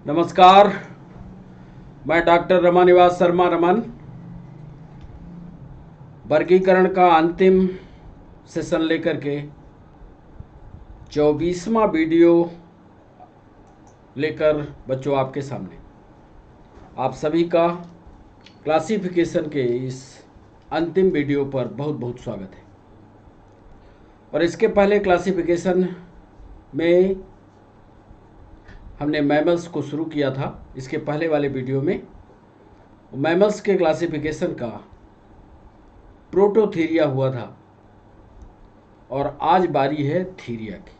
नमस्कार। मैं डॉक्टर रमानिवास शर्मा रमन वर्गीकरण का अंतिम सेशन लेकर के 24वां वीडियो लेकर बच्चों आपके सामने आप सभी का क्लासिफिकेशन के इस अंतिम वीडियो पर बहुत बहुत स्वागत है। और इसके पहले क्लासिफिकेशन में हमने मैमल्स को शुरू किया था। इसके पहले वाले वीडियो में मैमल्स के क्लासिफिकेशन का प्रोटोथीरिया हुआ था और आज बारी है थीरिया की।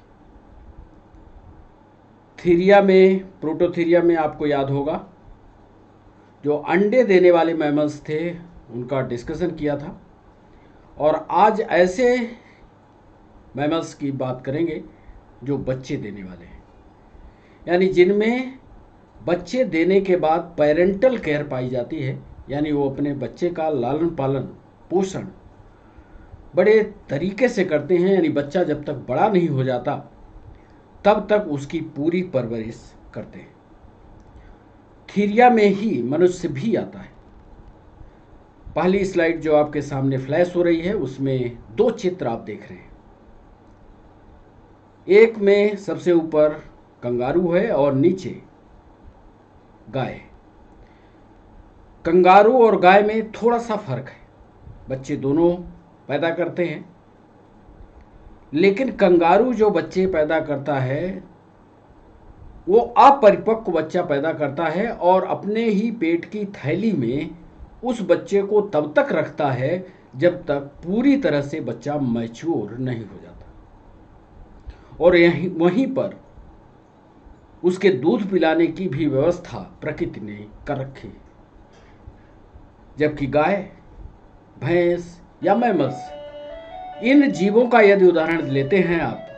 प्रोटोथीरिया में आपको याद होगा जो अंडे देने वाले मैमल्स थे उनका डिस्कशन किया था। और आज ऐसे मैमल्स की बात करेंगे जो बच्चे देने वाले हैं, यानी जिनमें बच्चे देने के बाद पेरेंटल केयर पाई जाती है, यानी वो अपने बच्चे का लालन पालन पोषण बड़े तरीके से करते हैं। यानी बच्चा जब तक बड़ा नहीं हो जाता तब तक उसकी पूरी परवरिश करते हैं। थीरिया में ही मनुष्य भी आता है। पहली स्लाइड जो आपके सामने फ्लैश हो रही है उसमें दो चित्र आप देख रहे हैं। एक में सबसे ऊपर कंगारू है और नीचे गाय। कंगारू और गाय में थोड़ा सा फर्क है। बच्चे दोनों पैदा करते हैं, लेकिन कंगारू जो बच्चे पैदा करता है वो अपरिपक्व बच्चा पैदा करता है और अपने ही पेट की थैली में उस बच्चे को तब तक रखता है जब तक पूरी तरह से बच्चा मैच्योर नहीं हो जाता। और वहीं पर उसके दूध पिलाने की भी व्यवस्था प्रकृति ने कर रखी है। जबकि गाय, भैंस या मैमल्स, इन जीवों का यदि उदाहरण लेते हैं आप,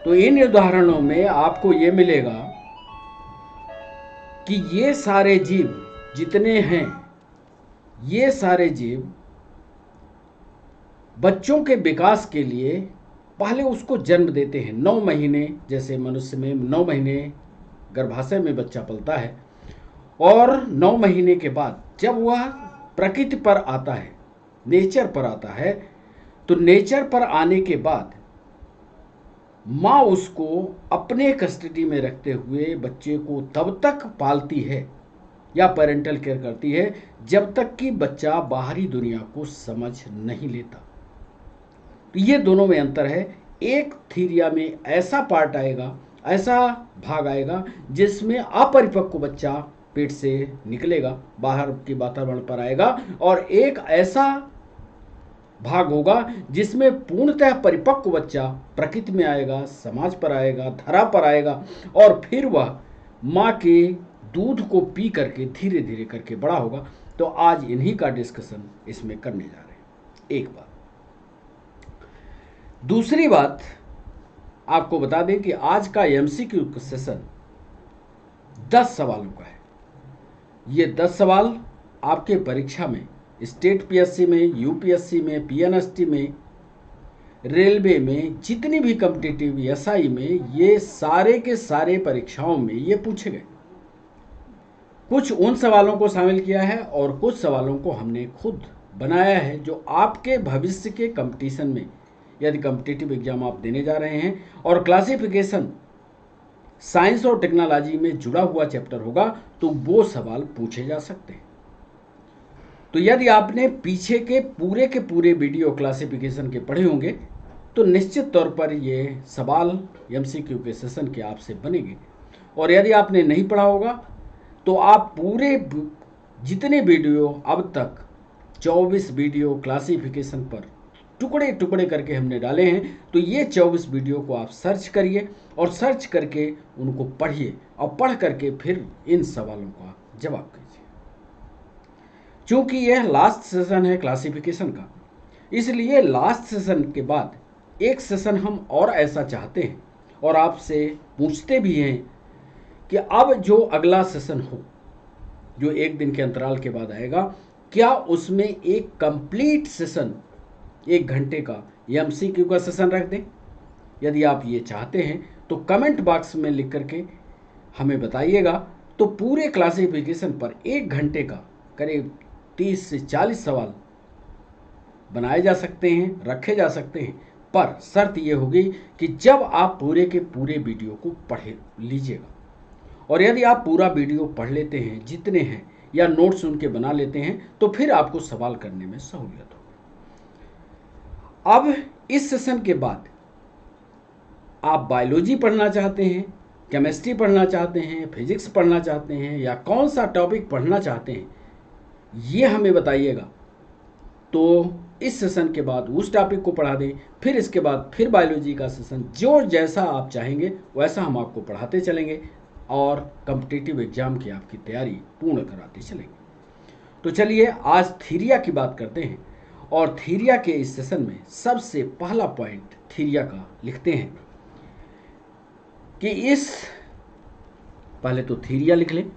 तो इन उदाहरणों में आपको ये मिलेगा कि ये सारे जीव जितने हैं, ये सारे जीव बच्चों के विकास के लिए पहले उसको जन्म देते हैं। 9 महीने, जैसे मनुष्य में 9 महीने गर्भाशय में बच्चा पलता है और 9 महीने के बाद जब वह प्रकृति पर आता है, नेचर पर आता है, तो नेचर पर आने के बाद माँ उसको अपने कस्टडी में रखते हुए बच्चे को तब तक पालती है या पेरेंटल केयर करती है जब तक कि बच्चा बाहरी दुनिया को समझ नहीं लेता। तो ये दोनों में अंतर है। एक थीरिया में ऐसा पार्ट आएगा, ऐसा भाग आएगा जिसमें अपरिपक्व बच्चा पेट से निकलेगा, बाहर के वातावरण पर आएगा, और एक ऐसा भाग होगा जिसमें पूर्णतः परिपक्व बच्चा प्रकृति में आएगा, समाज पर आएगा, धरा पर आएगा और फिर वह माँ के दूध को पी करके धीरे धीरे करके बड़ा होगा। तो आज इन्हीं का डिस्कशन इसमें करने जा रहे हैं। एक बात। दूसरी बात आपको बता दें कि आज का एमसीक्यू सेशन 10 सवालों का है। ये 10 सवाल आपके परीक्षा में, स्टेट पीएससी में, यूपीएससी में, पीएनएसटी में, रेलवे में, जितनी भी कॉम्पिटिटिव एसआई में, ये सारे के सारे परीक्षाओं में ये पूछे गए। कुछ उन सवालों को शामिल किया है और कुछ सवालों को हमने खुद बनाया है जो आपके भविष्य के कंपटीशन में, यदि कॉम्पिटिटिव एग्जाम आप देने जा रहे हैं और क्लासिफिकेशन साइंस और टेक्नोलॉजी में जुड़ा हुआ चैप्टर होगा, तो वो सवाल पूछे जा सकते हैं। तो यदि आपने पीछे के पूरे वीडियो क्लासिफिकेशन के पढ़े होंगे तो निश्चित तौर पर ये सवाल एमसीक्यू के सेशन के आपसे बनेंगे। और यदि आपने नहीं पढ़ा होगा तो आप पूरे जितने वीडियो अब तक 24 वीडियो क्लासिफिकेशन पर टुकड़े टुकड़े करके हमने डाले हैं, तो ये 24 वीडियो को आप सर्च करिए और सर्च करके उनको पढ़िए और पढ़ करके फिर इन सवालों का जवाब कीजिए। चूंकि यह लास्ट सेशन है क्लासिफिकेशन का, इसलिए लास्ट सेशन के बाद एक सेशन हम और ऐसा चाहते हैं और आपसे पूछते भी हैं कि अब जो अगला सेशन हो, जो 1 दिन के अंतराल के बाद आएगा, क्या उसमें एक कंप्लीट सेशन 1 घंटे का एमसीक्यू का सेशन रख दें। यदि आप ये चाहते हैं तो कमेंट बॉक्स में लिख करके हमें बताइएगा। तो पूरे क्लासिफिकेशन पर 1 घंटे का करीब 30 से 40 सवाल बनाए जा सकते हैं, रखे जा सकते हैं, पर शर्त यह होगी कि जब आप पूरे के पूरे वीडियो को पढ़ लीजिएगा, और यदि आप पूरा वीडियो पढ़ लेते हैं जितने हैं या नोट्स उनके बना लेते हैं तो फिर आपको सवाल करने में सहूलियत होगी। अब इस सेशन के बाद आप बायोलॉजी पढ़ना चाहते हैं, केमिस्ट्री पढ़ना चाहते हैं, फिजिक्स पढ़ना चाहते हैं, या कौन सा टॉपिक पढ़ना चाहते हैं, ये हमें बताइएगा। तो इस सेशन के बाद उस टॉपिक को पढ़ा दें, फिर इसके बाद फिर बायोलॉजी का सेशन, जो जैसा आप चाहेंगे वैसा हम आपको पढ़ाते चलेंगे और कॉम्पिटिटिव एग्जाम की आपकी तैयारी पूर्ण कराते चलेंगे। तो चलिए आज थीरिया की बात करते हैं, और थीरिया के इस सेशन में सबसे पहला पॉइंट थीरिया का लिखते हैं कि पहले तो थीरिया लिख लें।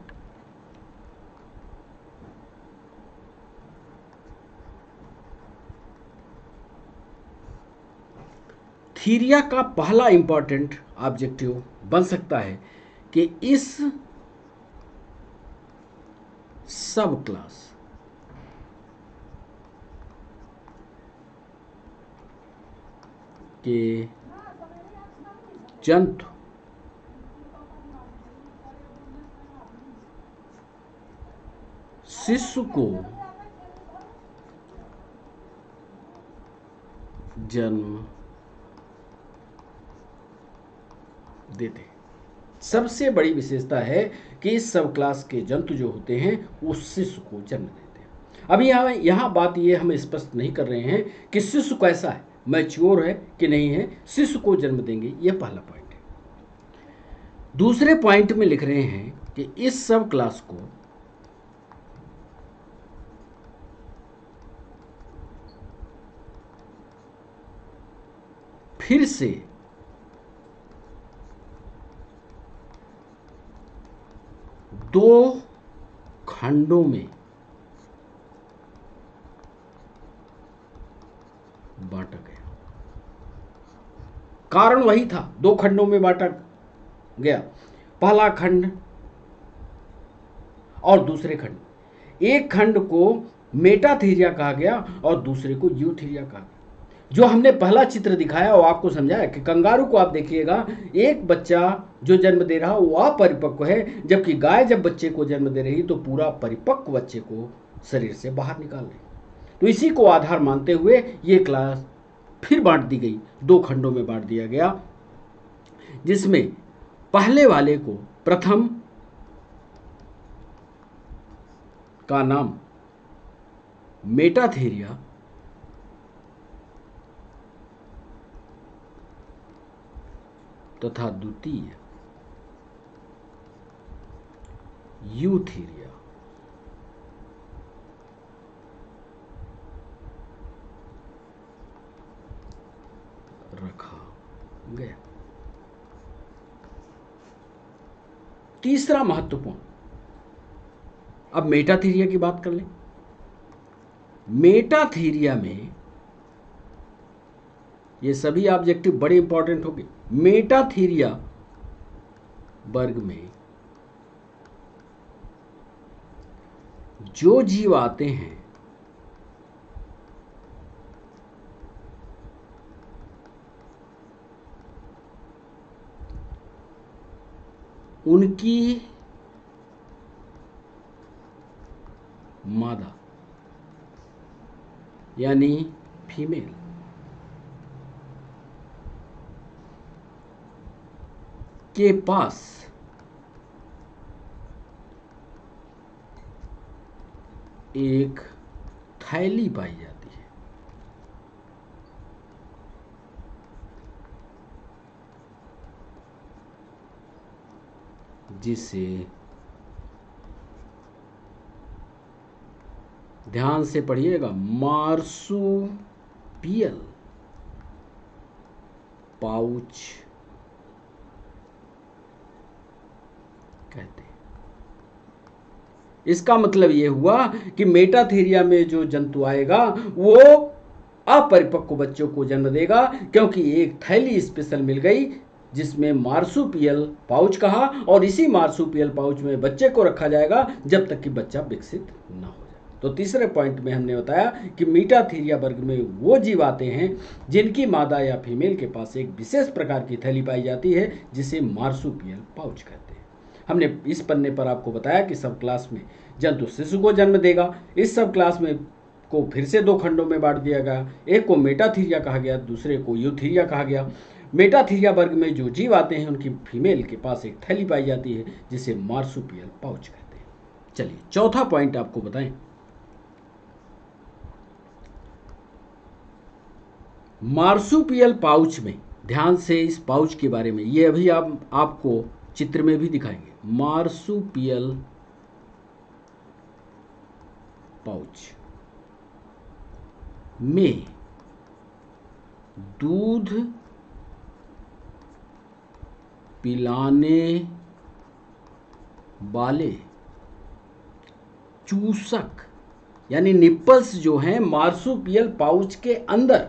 थीरिया का पहला इंपॉर्टेंट ऑब्जेक्टिव बन सकता है कि इस सब क्लास के जंतु शिशु को जन्म देते हैं। सबसे बड़ी विशेषता है कि इस सब क्लास के जंतु जो होते हैं वो शिशु को जन्म देते हैं। अभी यहाँ बात ये हम स्पष्ट नहीं कर रहे हैं कि शिशु कैसा है, मैच्योर है कि नहीं है, शिशु को जन्म देंगे, ये पहला पॉइंट है। दूसरे पॉइंट में लिख रहे हैं कि इस सब क्लास को फिर से दो खंडों में बांटा गया। कारण वही था, दो खंडों में बांटा गया, पहला खंड और दूसरे खंड। एक खंड को मेटाथीरिया कहा गया और दूसरे को यूथीरिया कहा गया। जो हमने पहला चित्र दिखाया वो आपको समझाया कि कंगारू को आप देखिएगा, एक बच्चा जो जन्म दे रहा वो अपरिपक्व है, जबकि गाय जब बच्चे को जन्म दे रही तो पूरा परिपक्व बच्चे को शरीर से बाहर निकाल रही। तो इसी को आधार मानते हुए ये क्लास फिर बांट दी गई, दो खंडों में बांट दिया गया, जिसमें पहले वाले को प्रथम का नाम मेटाथीरिया तथा द्वितीय यूथीरिया रखा गया। तीसरा महत्वपूर्ण, अब मेटाथीरिया की बात कर लें। मेटाथीरिया में ये सभी ऑब्जेक्टिव बड़े इंपॉर्टेंट होंगे। मेटाथीरिया वर्ग में जो जीव आते हैं उनकी मादा यानी फीमेल के पास एक थैली पाई जाती है, जिसे ध्यान से पढ़िएगा, मार्सुपियल पाउच कहते हैं। इसका मतलब यह हुआ कि मेटाथीरिया में जो जंतु आएगा वो अपरिपक्व बच्चों को जन्म देगा, क्योंकि एक थैली स्पेशल मिल गई जिसमें मार्सुपियल पाउच कहा, और इसी मार्सुपियल पाउच में बच्चे को रखा जाएगा जब तक कि बच्चा विकसित ना हो जाए। तो तीसरे पॉइंट में हमने बताया कि मीटाथीरिया वर्ग में वो जीव आते हैं जिनकी मादा या फीमेल के पास एक विशेष प्रकार की थैली पाई जाती है जिसे मार्सुपियल पाउच कहते हैं। हमने इस पन्ने पर आपको बताया कि सब क्लास में जंतु शिशु को जन्म देगा। इस सब क्लास में को फिर से दो खंडों में बांट दिया गया, एक को मेटाथीरिया कहा गया, दूसरे को यूथीरिया कहा गया। मेटाथीरिया वर्ग में जो जीव आते हैं उनकी फीमेल के पास एक थैली पाई जाती है जिसे मार्सुपियल पाउच कहते हैं। चलिए चौथा पॉइंट आपको बताएं। मार्सुपियल पाउच में, ध्यान से इस पाउच के बारे में, ये अभी आपको चित्र में भी दिखाएंगे। मार्सुपियल पाउच में दूध पिलाने वाले चूसक यानी निप्पल्स जो हैं मार्सुपियल पाउच के अंदर,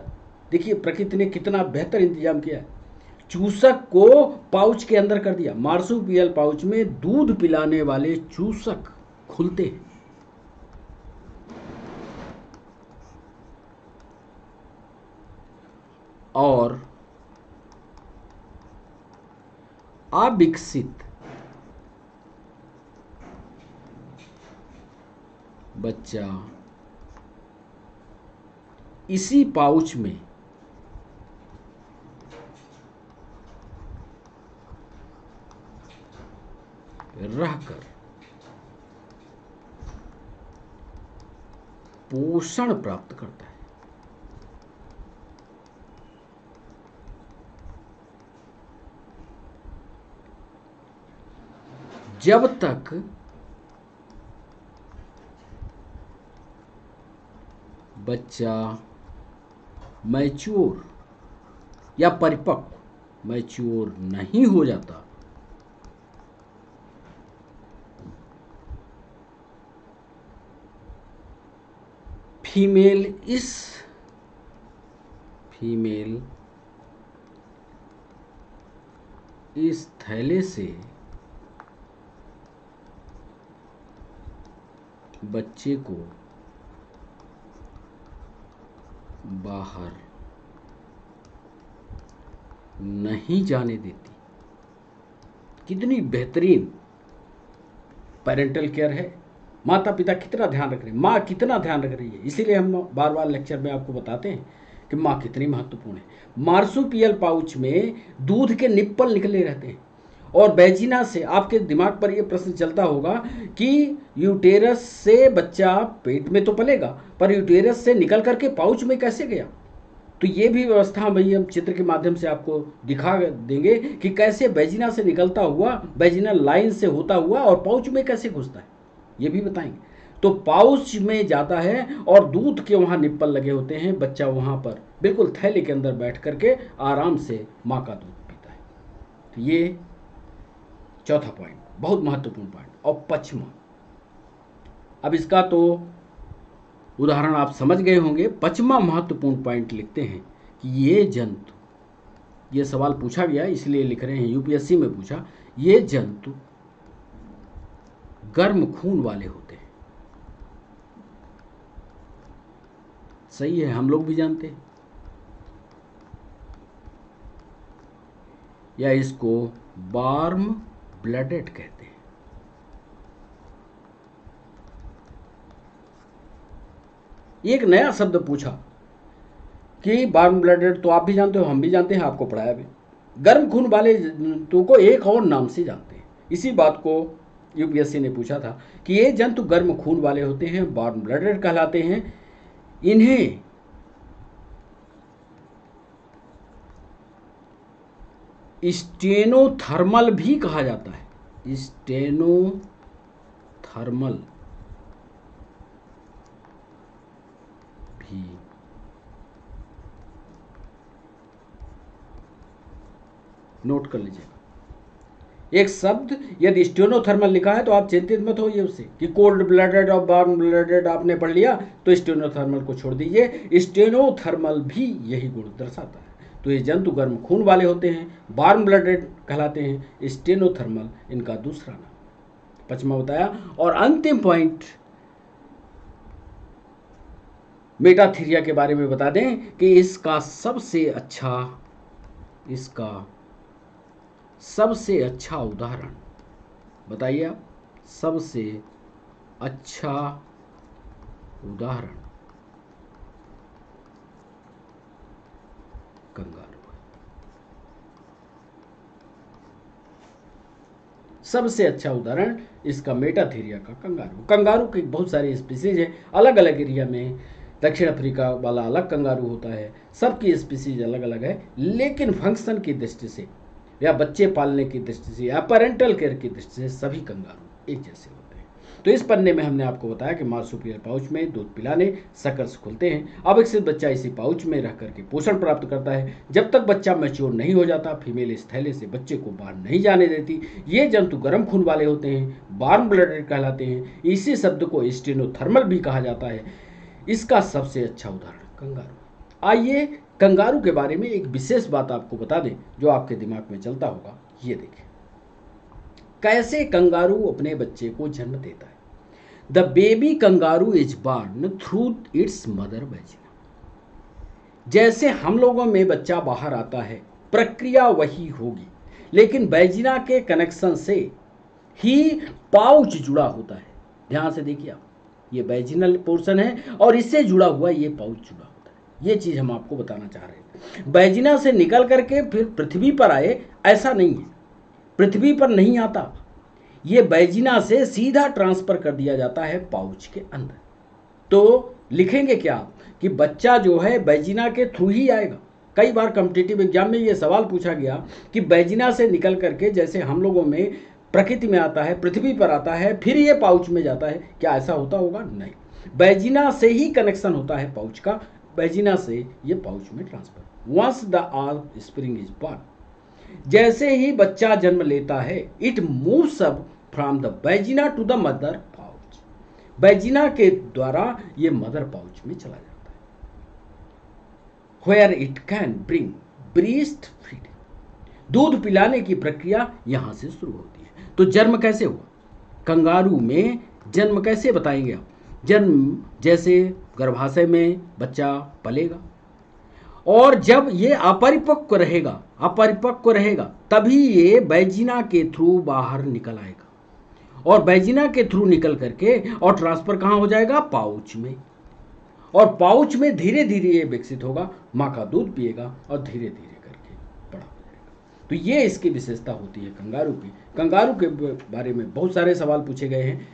देखिए प्रकृति ने कितना बेहतर इंतजाम किया है, चूसक को पाउच के अंदर कर दिया। मार्सुपियल पाउच में दूध पिलाने वाले चूसक खुलते हैं और अविकसित बच्चा इसी पाउच में रहकर पोषण प्राप्त करता है। जब तक बच्चा मैच्योर या परिपक्व मैच्योर नहीं हो जाता, फीमेल इस थैले से बच्चे को बाहर नहीं जाने देती। कितनी बेहतरीन पेरेंटल केयर है, माता पिता कितना ध्यान रख रहे हैं, माँ कितना ध्यान रख रही है। इसीलिए हम बार बार लेक्चर में आपको बताते हैं कि माँ कितनी महत्वपूर्ण है। मार्सुपियल पाउच में दूध के निप्पल निकले रहते हैं और वेजिना से, आपके दिमाग पर यह प्रश्न चलता होगा कि यूटेरस से बच्चा पेट में तो पलेगा पर यूटेरस से निकल करके पाउच में कैसे गया। तो ये भी व्यवस्था भाई हम चित्र के माध्यम से आपको दिखा देंगे कि कैसे वेजिना से निकलता हुआ, वेजिनल लाइन से होता हुआ और पाउच में कैसे घुसता है, ये भी बताएंगे। तो पाउच में जाता है और दूध के वहाँ निप्पल लगे होते हैं, बच्चा वहाँ पर बिल्कुल थैले के अंदर बैठ करके आराम से माँ का दूध पीता है। तो ये चौथा पॉइंट बहुत महत्वपूर्ण पॉइंट। और पचमा, अब इसका तो उदाहरण आप समझ गए होंगे। पचमा महत्वपूर्ण पॉइंट लिखते हैं कि ये जंतु, ये सवाल पूछा गया इसलिए लिख रहे हैं, यूपीएससी में पूछा, ये जंतु गर्म खून वाले होते हैं। सही है, हम लोग भी जानते हैं। या इसको वार्म ब्लडेड कहते हैं। एक नया शब्द पूछा कि वार्म ब्लडेड, तो आप भी जानते हो, हम भी जानते हैं, आपको पढ़ाया भी। गर्म खून वाले जंतु को एक और नाम से जानते हैं। इसी बात को यूपीएससी ने पूछा था कि ये जंतु गर्म खून वाले होते हैं, वार्म ब्लडेड कहलाते हैं। इन्हें स्टेनोथर्मल भी कहा जाता है। स्टेनोथर्मल भी नोट कर लीजिएगा। एक शब्द यदि स्टेनोथर्मल लिखा है तो आप चिंतित मत होइए उससे कि कोल्ड ब्लडेड और वार्म ब्लडेड आपने पढ़ लिया तो स्टेनोथर्मल को छोड़ दीजिए। स्टेनोथर्मल भी यही गुण दर्शाता है। तो ये जंतु गर्म खून वाले होते हैं, वार्म ब्लडेड कहलाते हैं, स्टेनोथर्मल इनका दूसरा नाम। पचमा बताया। और अंतिम पॉइंट मेटाथीरिया के बारे में बता दें कि इसका सबसे अच्छा उदाहरण बताइए आप। सबसे अच्छा उदाहरण कंगारू है। सबसे अच्छा उदाहरण इसका मेटाथीरिया का कंगारू की बहुत सारी स्पीसीज है, अलग अलग एरिया में। दक्षिण अफ्रीका वाला अलग कंगारू होता है, सबकी स्पीसीज अलग अलग है, लेकिन फंक्शन की दृष्टि से या बच्चे पालने की दृष्टि से या पेरेंटल केयर की दृष्टि से सभी कंगारू एक जैसे होते हैं। तो इस पन्ने में हमने आपको बताया कि मार्सुपियल पाउच में दूध पिलाने सकर्स खुलते हैं। अब एक बच्चा इसी पाउच में रह करके पोषण प्राप्त करता है। जब तक बच्चा मैच्योर नहीं हो जाता, फीमेल इस थैले से बच्चे को बाहर नहीं जाने देती। ये जंतु गर्म खून वाले होते हैं, वार्म ब्लडेड कहलाते हैं। इसी शब्द को स्टेनोथर्मल भी कहा जाता है। इसका सबसे अच्छा उदाहरण कंगारू। आइए कंगारू के बारे में एक विशेष बात आपको बता दें जो आपके दिमाग में चलता होगा। ये देखें कैसे कंगारू अपने बच्चे को जन्म देता है। The baby kangaroo is born through it's mother vagina. जैसे हम लोगों में बच्चा बाहर आता है, प्रक्रिया वही होगी, लेकिन वेजिना के कनेक्शन से ही पाउच जुड़ा होता है। ध्यान से देखिए आप, ये वेजिनल पोर्शन है और इससे जुड़ा हुआ ये पाउच जुड़ा होता है। ये चीज हम आपको बताना चाह रहे हैं। वेजिना से निकल करके फिर पृथ्वी पर आए ऐसा नहीं है, पृथ्वी पर नहीं आता। ये वेजिना से सीधा ट्रांसफर कर दिया जाता है पाउच के अंदर। तो लिखेंगे क्या कि बच्चा जो है वेजिना के थ्रू ही आएगा। कई बार कॉम्पिटिटिव एग्जाम में ये सवाल पूछा गया कि वेजिना से निकल करके जैसे हम लोगों में प्रकृति में आता है, पृथ्वी पर आता है, फिर ये पाउच में जाता है, क्या ऐसा होता होगा? नहीं, वेजिना से ही कनेक्शन होता है पाउच का, वेजिना से ये पाउच में transfer. Once the offspring is born, जैसे ही बच्चा जन्म लेता है, it moves up from the vagina to the mother pouch. Vagina के द्वारा ये मदर पाउच में चला जाता है, where it can bring breast feeding. दूध पिलाने की प्रक्रिया यहां से शुरू होती है। तो जन्म कैसे हुआ? कंगारू में जन्म कैसे बताएंगे आप? जन्म जैसे गर्भाशय में बच्चा पलेगा और जब ये अपरिपक्व रहेगा तभी ये वेजिना के थ्रू बाहर निकल आएगा और वेजिना के थ्रू निकल करके और ट्रांसफर कहाँ हो जाएगा? पाउच में। और पाउच में धीरे धीरे ये विकसित होगा, माँ का दूध पिएगा और धीरे धीरे करके बड़ा हो जाएगा। तो ये इसकी विशेषता होती है कंगारू की। कंगारू के बारे में बहुत सारे सवाल पूछे गए हैं,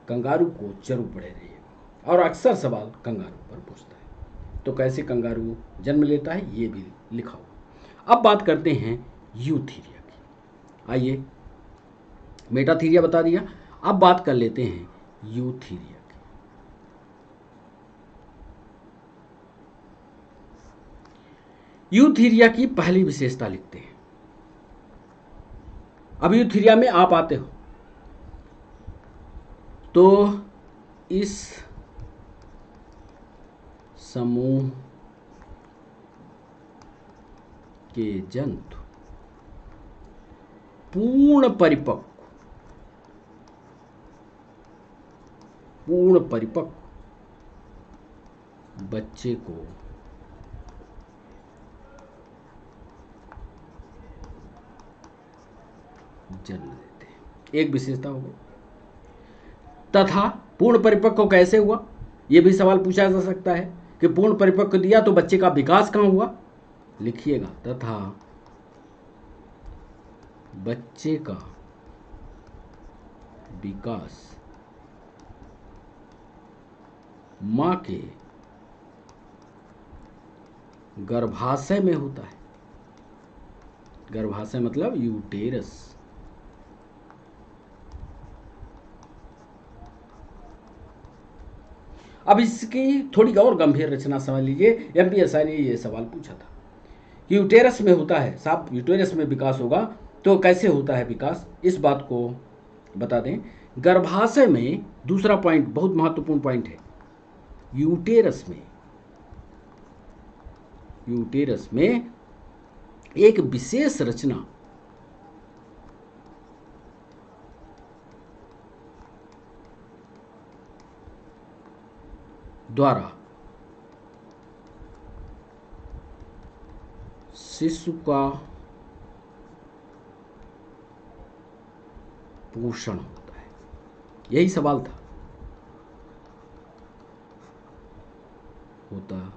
कंगारू को जरूर पढ़े रहिएगा और अक्सर सवाल कंगारू पर पूछता है। तो कैसे कंगारू जन्म लेता है ये भी लिखा हुआ। अब बात करते हैं यूथीरिया की। आइए, मेटाथीरिया बता दिया, अब बात कर लेते हैं यूथीरिया की। यूथीरिया की पहली विशेषता लिखते हैं। अब यूथीरिया में आप आते हो तो इस समूह के जंतु पूर्ण परिपक्व बच्चे को जन्म देते हैं। एक विशेषता हो गई। तथा पूर्ण परिपक्व कैसे हुआ, यह भी सवाल पूछा जा सकता है कि पूर्ण परिपक्व दिया तो बच्चे का विकास कहां हुआ? लिखिएगा, तथा बच्चे का विकास मां के गर्भाशय में होता है। गर्भाशय मतलब यूटेरस। अब इसकी थोड़ी और गंभीर रचना समझ लीजिए। एमपीएसआई ने यह सवाल पूछा था कि यूटेरस में होता है, साफ यूटेरस में विकास होगा तो कैसे होता है विकास, इस बात को बता दें। गर्भाशय में दूसरा पॉइंट बहुत महत्वपूर्ण पॉइंट है, यूटेरस में एक विशेष रचना द्वारा शिशु का पोषण होता है? यही सवाल था। होता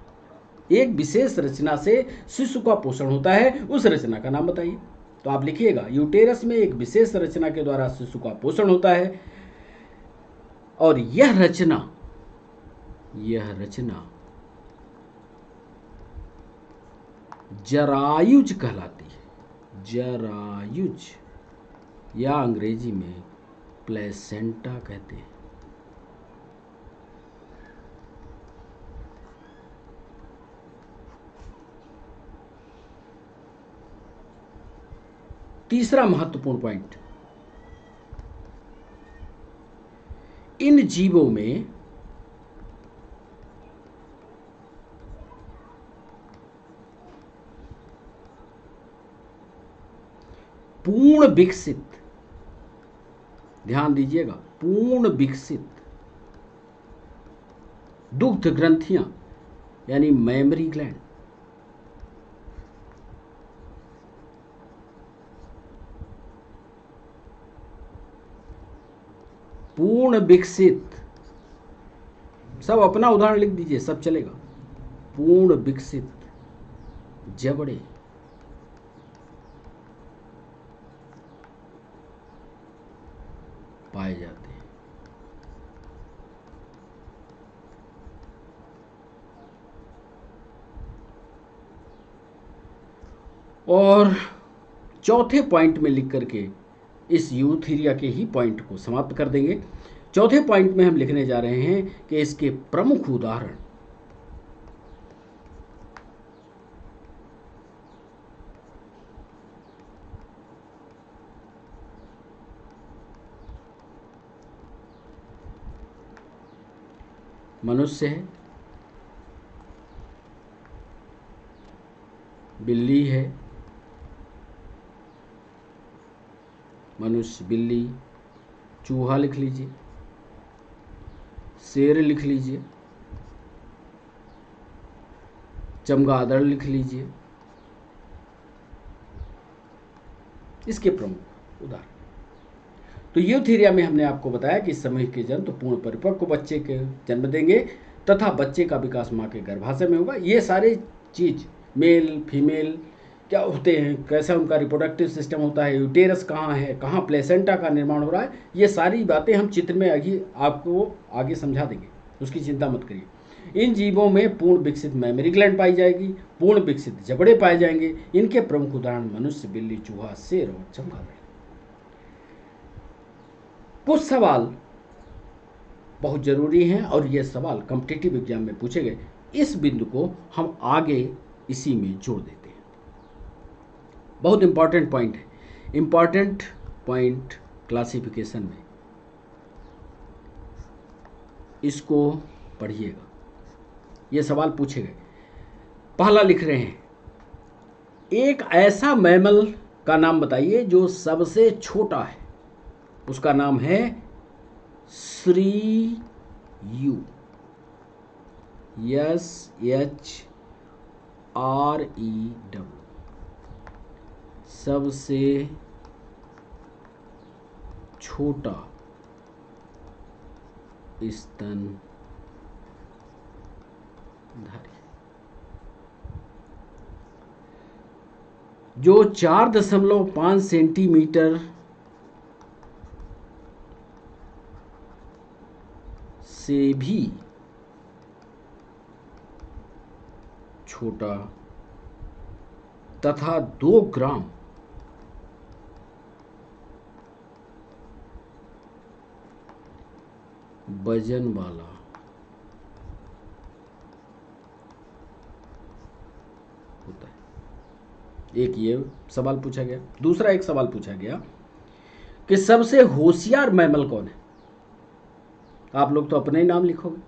एक विशेष रचना से शिशु का पोषण होता है, उस रचना का नाम बताइए। तो आप लिखिएगा, यूटेरस में एक विशेष रचना के द्वारा शिशु का पोषण होता है और यह रचना जरायुज कहलाती है। जरायुज, या अंग्रेजी में प्लेसेंटा कहते हैं। तीसरा महत्वपूर्ण पॉइंट, इन जीवों में पूर्ण विकसित, ध्यान दीजिएगा, पूर्ण विकसित दुग्ध ग्रंथियां यानी मेमरी ग्लैंड, पूर्ण विकसित, सब अपना उदाहरण लिख दीजिए, सब चलेगा। पूर्ण विकसित जबड़े पाए जाते हैं। और चौथे पॉइंट में लिख करके इस यूथीरिया के ही पॉइंट को समाप्त कर देंगे। चौथे पॉइंट में हम लिखने जा रहे हैं कि इसके प्रमुख उदाहरण मनुष्य है, बिल्ली है, मनुष्य, बिल्ली, चूहा लिख लीजिए, शेर लिख लीजिए, चमगादड़ लिख लीजिए, इसके प्रमुख उदाहरण। तो यूथीरिया में हमने आपको बताया कि सामूहिक के जन्म तो पूर्ण परिपक्व बच्चे के जन्म देंगे तथा बच्चे का विकास माँ के गर्भाशय में होगा। ये सारे चीज, मेल फीमेल क्या होते हैं, कैसा उनका रिप्रोडक्टिव सिस्टम होता है, यूटेरस कहाँ है, कहाँ प्लेसेंटा का निर्माण हो रहा है, ये सारी बातें हम चित्र में आपको आगे समझा देंगे, उसकी चिंता मत करिए। इन जीवों में पूर्ण विकसित मेमरी ग्लैंड पाई जाएगी, पूर्ण विकसित जबड़े पाए जाएंगे। इनके प्रमुख उदाहरण मनुष्य, बिल्ली, चूहा, शेर और चमगादड़। कुछ सवाल बहुत जरूरी हैं और ये सवाल कॉम्पिटिटिव एग्जाम में पूछे गए। इस बिंदु को हम आगे इसी में जोड़ देते हैं। बहुत इंपॉर्टेंट पॉइंट है, इंपॉर्टेंट पॉइंट क्लासिफिकेशन में, इसको पढ़िएगा, ये सवाल पूछे गए। पहला लिख रहे हैं, एक ऐसा मैमल का नाम बताइए जो सबसे छोटा है, उसका नाम है श्रीयु, SHREW, सबसे छोटा स्तनधारी, जो 4.5 सेंटीमीटर से भी छोटा तथा 2 ग्राम वजन वाला होता है। एक ये सवाल पूछा गया। दूसरा एक सवाल पूछा गया कि सबसे होशियार मैमल कौन है। आप लोग तो अपने ही नाम लिखोगे,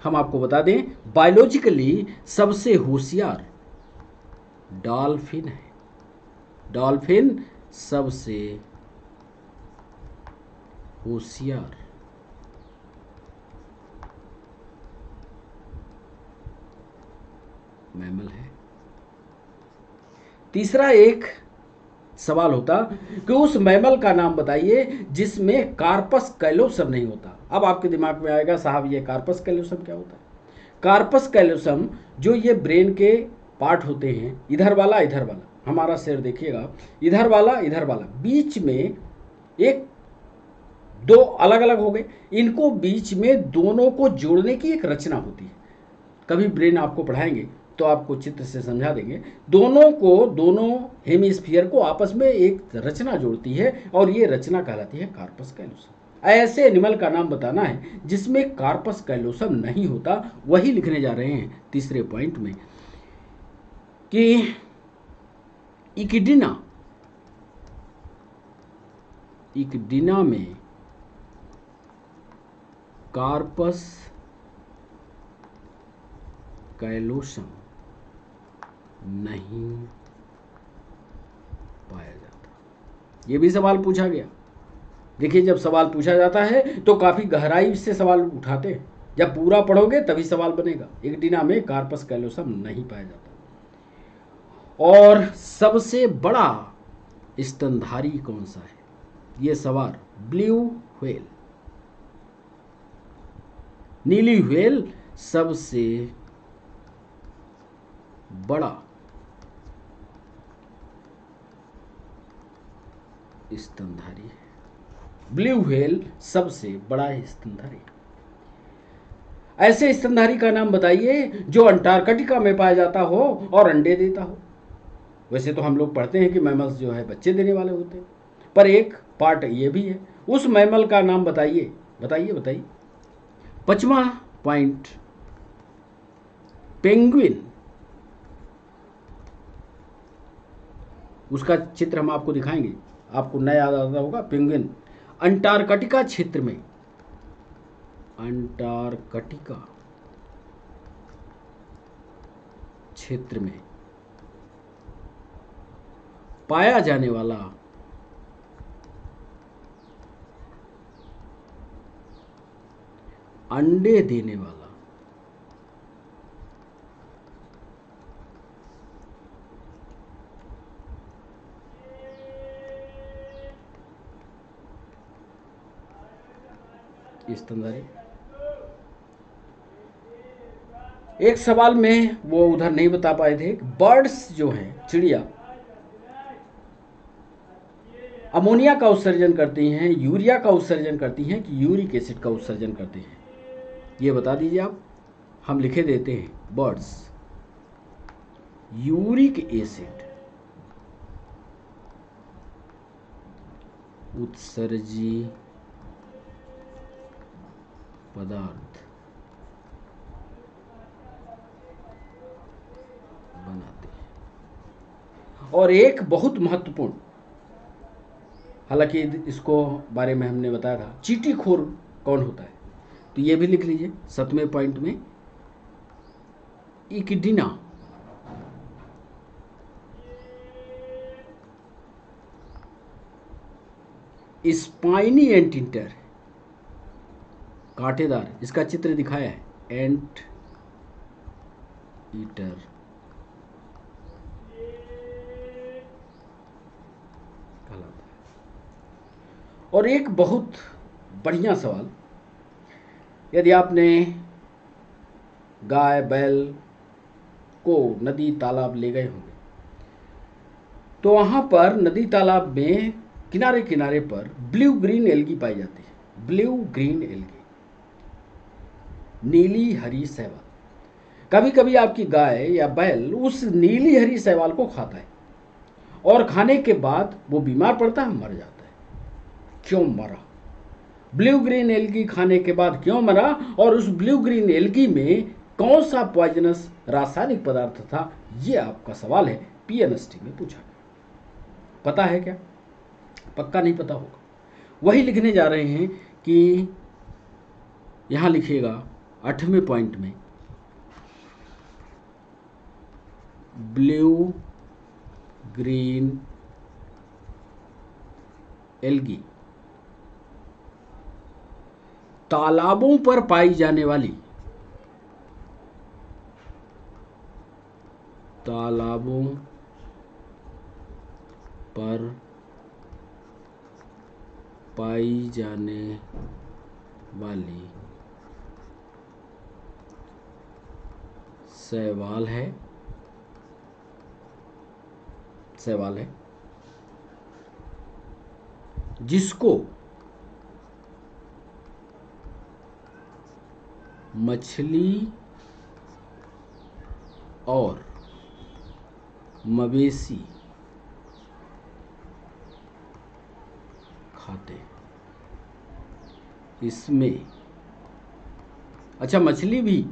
हम आपको बता दें बायोलॉजिकली सबसे होशियार डॉल्फिन है। डॉल्फिन सबसे होशियार मैमल है। तीसरा एक सवाल होता कि उस मैमल का नाम बताइए जिसमें कार्पस कैलोसम नहीं होता। अब आपके दिमाग में आएगा साहब ये कार्पस कैलोसम क्या होता है। कार्पस कैलोसम जो ये ब्रेन के पार्ट होते हैं, इधर वाला हमारा सिर देखिएगा, इधर वाला बीच में एक दो अलग अलग हो गए, इनको बीच में दोनों को जोड़ने की एक रचना होती है। कभी ब्रेन आपको पढ़ाएंगे तो आपको चित्र से समझा देंगे। दोनों हेमिस्फीयर को आपस में एक रचना जोड़ती है और ये रचना कहलाती है कार्पस कैलोसम। ऐसे एनिमल का नाम बताना है जिसमें कार्पस कैलोसम नहीं होता। वही लिखने जा रहे हैं तीसरे पॉइंट में कि इक्डिना में कार्पस कैलोसम नहीं पाया जाता। ये भी सवाल पूछा गया। देखिए जब सवाल पूछा जाता है तो काफी गहराई से सवाल उठाते हैं। जब पूरा पढ़ोगे तभी सवाल बनेगा। इक्डिना में कार्पस कैलोसम नहीं पाया जाता। और सबसे बड़ा स्तनधारी कौन सा है? ये सवाल ब्लू व्हेल, नीली व्हेल सबसे बड़ा स्तनधारी है। ब्लू व्हेल सबसे बड़ा स्तनधारी। ऐसे स्तनधारी का नाम बताइए जो अंटार्कटिका में पाया जाता हो और अंडे देता हो। वैसे तो हम लोग पढ़ते हैं कि मैमल्स जो है बच्चे देने वाले होते हैं, पर एक पार्ट ये भी है। उस मैमल का नाम बताइए। पांचवा पॉइंट, पेंगुइन। उसका चित्र हम आपको दिखाएंगे, आपको नया याद आता होगा। पेंगुइन अंटार्कटिका क्षेत्र में पाया जाने वाला अंडे देने वाला स्तनधारी। एक सवाल में वो उधर नहीं बता पाए थे। बर्ड्स जो हैं, चिड़िया, अमोनिया का उत्सर्जन करती हैं, यूरिया का उत्सर्जन करती हैं कि यूरिक एसिड का उत्सर्जन करते हैं? ये बता दीजिए आप। हम लिखे देते हैं बर्ड्स यूरिक एसिड उत्सर्जी पदार्थ बनाते हैं। और एक बहुत महत्वपूर्ण, हालांकि इसको बारे में हमने बताया था, चींटीखोर कौन होता है? तो ये भी लिख लीजिए 7वें पॉइंट में। इक्डिना स्पाइनी एंट ईटर, कांटेदार, इसका चित्र दिखाया है, एंट ईटर कहलाता है। और एक बहुत बढ़िया सवाल, यदि आपने गाय बैल को नदी तालाब ले गए होंगे तो वहां पर नदी तालाब में किनारे किनारे पर ब्लू ग्रीन एल्गी पाई जाती है। ब्लू ग्रीन एल्गी, नीली हरी शैवाल। कभी कभी आपकी गाय या बैल उस नीली हरी शैवाल को खाता है और खाने के बाद वो बीमार पड़ता है, मर जाता है। क्यों मरा? ब्लू ग्रीन एल्गी खाने के बाद क्यों मरा? और उस ब्लू ग्रीन एल्गी में कौन सा पॉइजनस रासायनिक पदार्थ था? ये आपका सवाल है, पीएनएसटी में पूछा गया। पता है क्या? पक्का नहीं पता होगा। वही लिखने जा रहे हैं कि यहां लिखिएगा 8वें पॉइंट में, ब्लू ग्रीन एल्गी तालाबों पर पाई जाने वाली तालाबों पर पाई जाने वाली शैवाल है जिसको मछली और मवेशी खाते हैं। इसमें अच्छा, मछली भी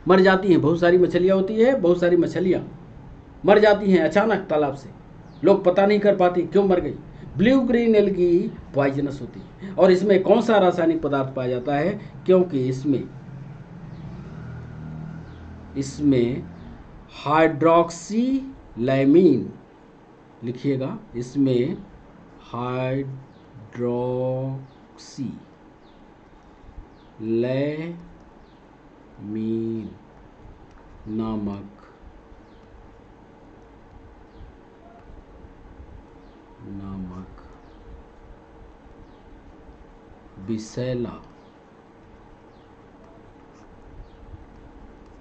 मर जाती हैं, बहुत सारी मछलियाँ होती है, बहुत सारी मछलियाँ मर जाती हैं अचानक तालाब से, लोग पता नहीं कर पाते क्यों मर गई। ब्लू ग्रीन एल्गी पॉइजनस होती है और इसमें कौन सा रासायनिक पदार्थ पाया जाता है, क्योंकि इसमें हाइड्रोक्सीलैमीन, लिखिएगा, इसमें हाइड्रोक्सीलैमीन नामक विषैला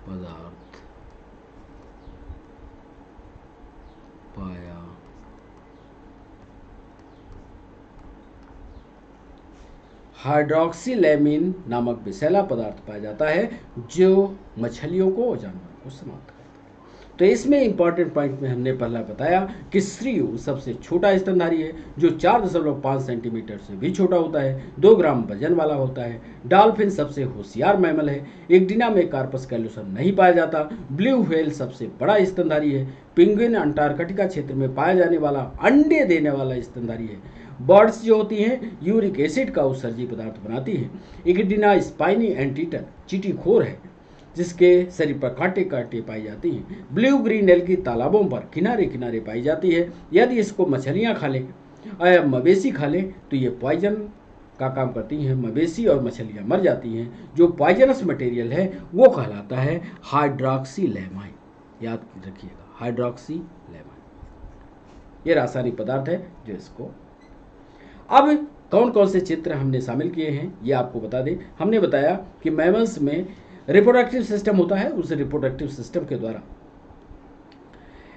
पदार्थ पाया हाइड्रोक्सीलैमीन नामक विषैला पदार्थ पाया जाता है जो मछलियों को और जानवरों को समाप्त करता है। तो इसमें इंपॉर्टेंट पॉइंट में हमने पहला बताया कि श्रीयु सबसे छोटा स्तनधारी है जो 4.5 सेंटीमीटर से भी छोटा होता है, 2 ग्राम वजन वाला होता है। डॉल्फिन सबसे होशियार मैमल है, एक्टिना में कार्पस कैल्लोसम नहीं पाया जाता। ब्लू व्हेल सबसे बड़ा स्तनधारी है। पेंगुइन अंटार्कटिका क्षेत्र में पाया जाने वाला अंडे देने वाला स्तनधारी है। बर्ड्स जो होती हैं यूरिक एसिड का उत्सर्जी पदार्थ बनाती है। एक्टिना स्पाइनी एंटीटर चींटीखोर है जिसके शरीर पर कांटे कांटे पाई जाती हैं। ब्लू ग्रीन एल्गी तालाबों पर किनारे किनारे पाई जाती है। यदि इसको मछलियाँ खा लें या मवेशी खा लें तो ये पॉइजन का काम करती हैं, मवेशी और मछलियाँ मर जाती हैं। जो पॉइजनस मटेरियल है वो कहलाता है हाइड्रोक्सीलैमाइन, याद रखिएगा, हाइड्रोक्सीलैमाइन ये रासायनिक पदार्थ है जो इसको। अब कौन कौन से चित्र हमने शामिल किए हैं ये आपको बता दें। हमने बताया कि मैमल्स में रिप्रोडक्टिव सिस्टम होता है, उस रिप्रोडक्टिव सिस्टम के द्वारा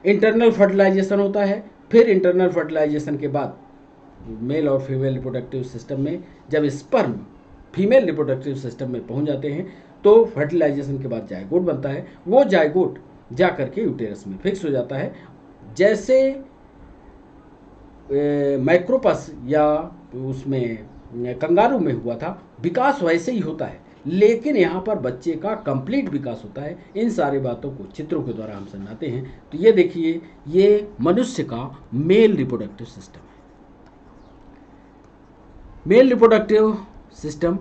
इंटरनल फर्टिलाइजेशन होता है। फिर इंटरनल फर्टिलाइजेशन के बाद मेल और फीमेल रिप्रोडक्टिव सिस्टम में जब स्पर्म फीमेल रिप्रोडक्टिव सिस्टम में पहुंच जाते हैं तो फर्टिलाइजेशन के बाद जायगोट बनता है। वो जायगोट जा करके यूटेरस में फिक्स हो जाता है। जैसे माइक्रोपस या उसमें कंगारू में हुआ था, विकास वैसे ही होता है, लेकिन यहाँ पर बच्चे का कंप्लीट विकास होता है। इन सारी बातों को चित्रों के द्वारा हम समझाते हैं। तो ये देखिए, ये मनुष्य का मेल रिप्रोडक्टिव सिस्टम है। मेल रिप्रोडक्टिव सिस्टम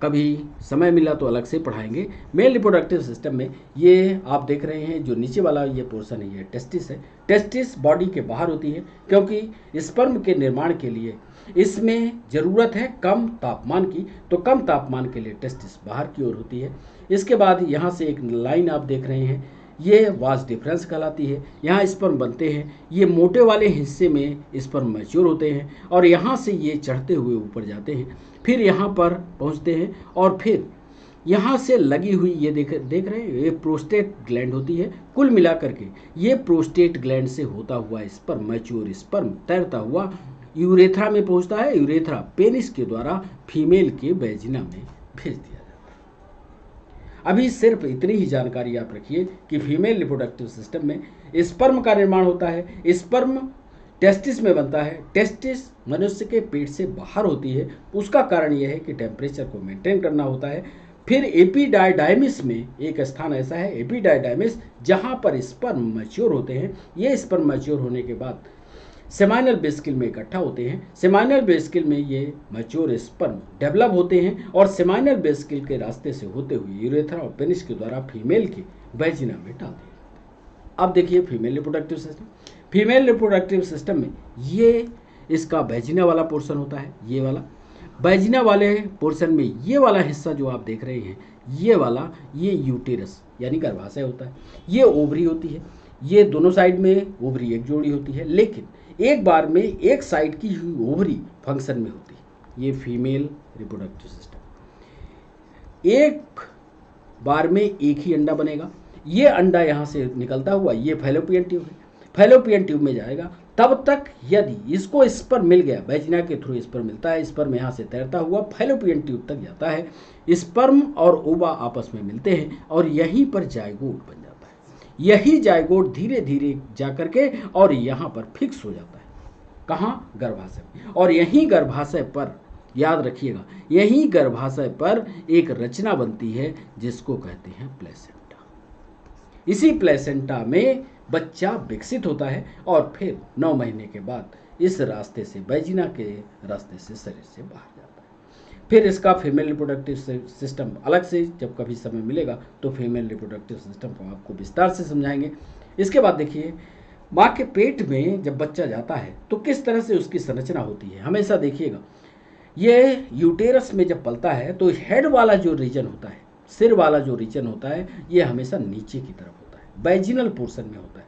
कभी समय मिला तो अलग से पढ़ाएंगे। मेल रिप्रोडक्टिव सिस्टम में ये आप देख रहे हैं जो नीचे वाला ये पोर्शन है, ये टेस्टिस है। टेस्टिस बॉडी के बाहर होती है क्योंकि स्पर्म के निर्माण के लिए इसमें ज़रूरत है कम तापमान की, तो कम तापमान के लिए टेस्टिस बाहर की ओर होती है। इसके बाद यहाँ से एक लाइन आप देख रहे हैं, ये वाज डिफरेंस कहलाती है। यहाँ स्पर्म बनते हैं, ये मोटे वाले हिस्से में स्पर्म मैच्योर होते हैं और यहाँ से ये चढ़ते हुए ऊपर जाते हैं, फिर यहाँ पर पहुँचते हैं और फिर यहाँ से लगी हुई ये देख रहे हैं, ये प्रोस्टेट ग्लैंड होती है। कुल मिलाकर के ये प्रोस्टेट ग्लैंड से होता हुआ स्पर्म, मैच्योर स्पर्म तैरता हुआ यूरेथ्रा में पहुँचता है। यूरेथ्रा पेनिस के द्वारा फीमेल के वैजिना में भेज दिया जाता है। अभी सिर्फ इतनी ही जानकारी आप रखिए कि फीमेल रिप्रोडक्टिव सिस्टम में स्पर्म का निर्माण होता है। स्पर्म टेस्टिस में बनता है। टेस्टिस मनुष्य के पेट से बाहर होती है। उसका कारण यह है कि टेम्परेचर को मेंटेन करना होता है। फिर एपिडाइडाइमिस में एक स्थान ऐसा है, एपिडाइडाइमिस, जहाँ पर स्पर्म मैच्योर होते हैं। ये स्पर्म मैच्योर होने के बाद सेमाइनल बेसिकल में इकट्ठा होते हैं। सेमाइनल बेसिकल में ये मैच्योर स्पर्म डेवलप होते हैं और सेमाइनल बेसिकल के रास्ते से होते हुए यूरेथ्रा और पेनिस के द्वारा फीमेल के वैजिना में डाल दिया। अब देखिए female reproductive system. Female reproductive system में ये इसका वैजिना वाला पोर्शन होता है, ये वाला वैजिना वाले पोर्शन में ये वाला हिस्सा जो आप देख रहे हैं, ये वाला, ये यूटेरस यानी गर्भाशय होता है, ये ओवरी होती है, ये दोनों साइड में ओवरी एक जोड़ी होती है, लेकिन एक बार में एक साइड की ओवरी फंक्शन में होती है। ये फीमेल रिप्रोडक्टिव सिस्टम, एक बार में एक ही अंडा बनेगा। ये अंडा यहाँ से निकलता हुआ ये फैलोपियन ट्यूब है, फैलोपियन ट्यूब में जाएगा। तब तक यदि इसको स्पर्म मिल गया, वैजिना के थ्रू स्पर्म मिलता है, स्पर्म यहाँ से तैरता हुआ फैलोपियन ट्यूब तक जाता है, स्पर्म और ओवा आपस में मिलते हैं और यहीं पर जायगोट बन जाता है। यही जायगोट धीरे धीरे जा करके और यहाँ पर फिक्स हो जाता है। कहाँ? गर्भाशय में। और यहीं गर्भाशय पर, याद रखिएगा, यहीं गर्भाशय पर एक रचना बनती है जिसको कहते हैं प्लेसेंटा। इसी प्लेसेंटा में बच्चा विकसित होता है और फिर 9 महीने के बाद इस रास्ते से, वैजिना के रास्ते से शरीर से बाहर जाता है। फिर इसका फीमेल रिप्रोडक्टिव सिस्टम अलग से जब कभी समय मिलेगा तो फीमेल रिप्रोडक्टिव सिस्टम को आपको विस्तार से समझाएंगे। इसके बाद देखिए, माँ के पेट में जब बच्चा जाता है तो किस तरह से उसकी संरचना होती है। हमेशा देखिएगा, ये यूटेरस में जब पलता है तो हेड वाला जो रीजन होता है, सिर वाला जो रीजन होता है, ये हमेशा नीचे की तरफ होता है, वैजिनल पोर्शन में होता है,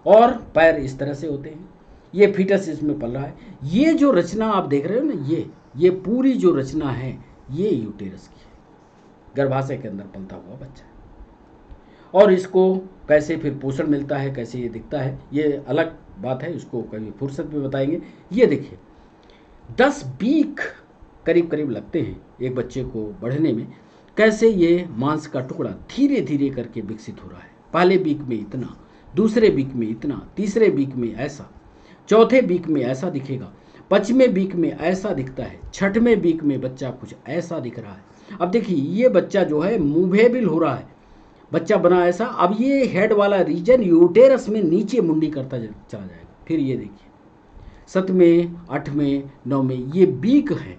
और पैर इस तरह से होते हैं। ये फीटस इसमें पल रहा है। ये जो रचना आप देख रहे हो ना, ये पूरी जो रचना है ये यूटेरस की है, गर्भाशय के अंदर पलता हुआ बच्चा है। और इसको कैसे फिर पोषण मिलता है, कैसे ये दिखता है, ये अलग बात है, इसको कभी फुर्सत में बताएंगे। ये देखिए, 10 वीक करीब करीब लगते हैं एक बच्चे को बढ़ने में। कैसे ये मांस का टुकड़ा धीरे धीरे करके विकसित हो रहा है। पहले वीक में इतना, दूसरे वीक में इतना, तीसरे वीक में ऐसा, चौथे वीक में ऐसा दिखेगा, 5वें वीक में ऐसा दिखता है, 6वें वीक में बच्चा कुछ ऐसा दिख रहा है। अब देखिए, ये बच्चा जो है मूवेबल हो रहा है, बच्चा बना ऐसा। अब ये हेड वाला रीजन यूटेरस में नीचे मुंडी करता चला जाएगा। फिर ये देखिए, 7वें, 8वें, 9वें ये वीक है।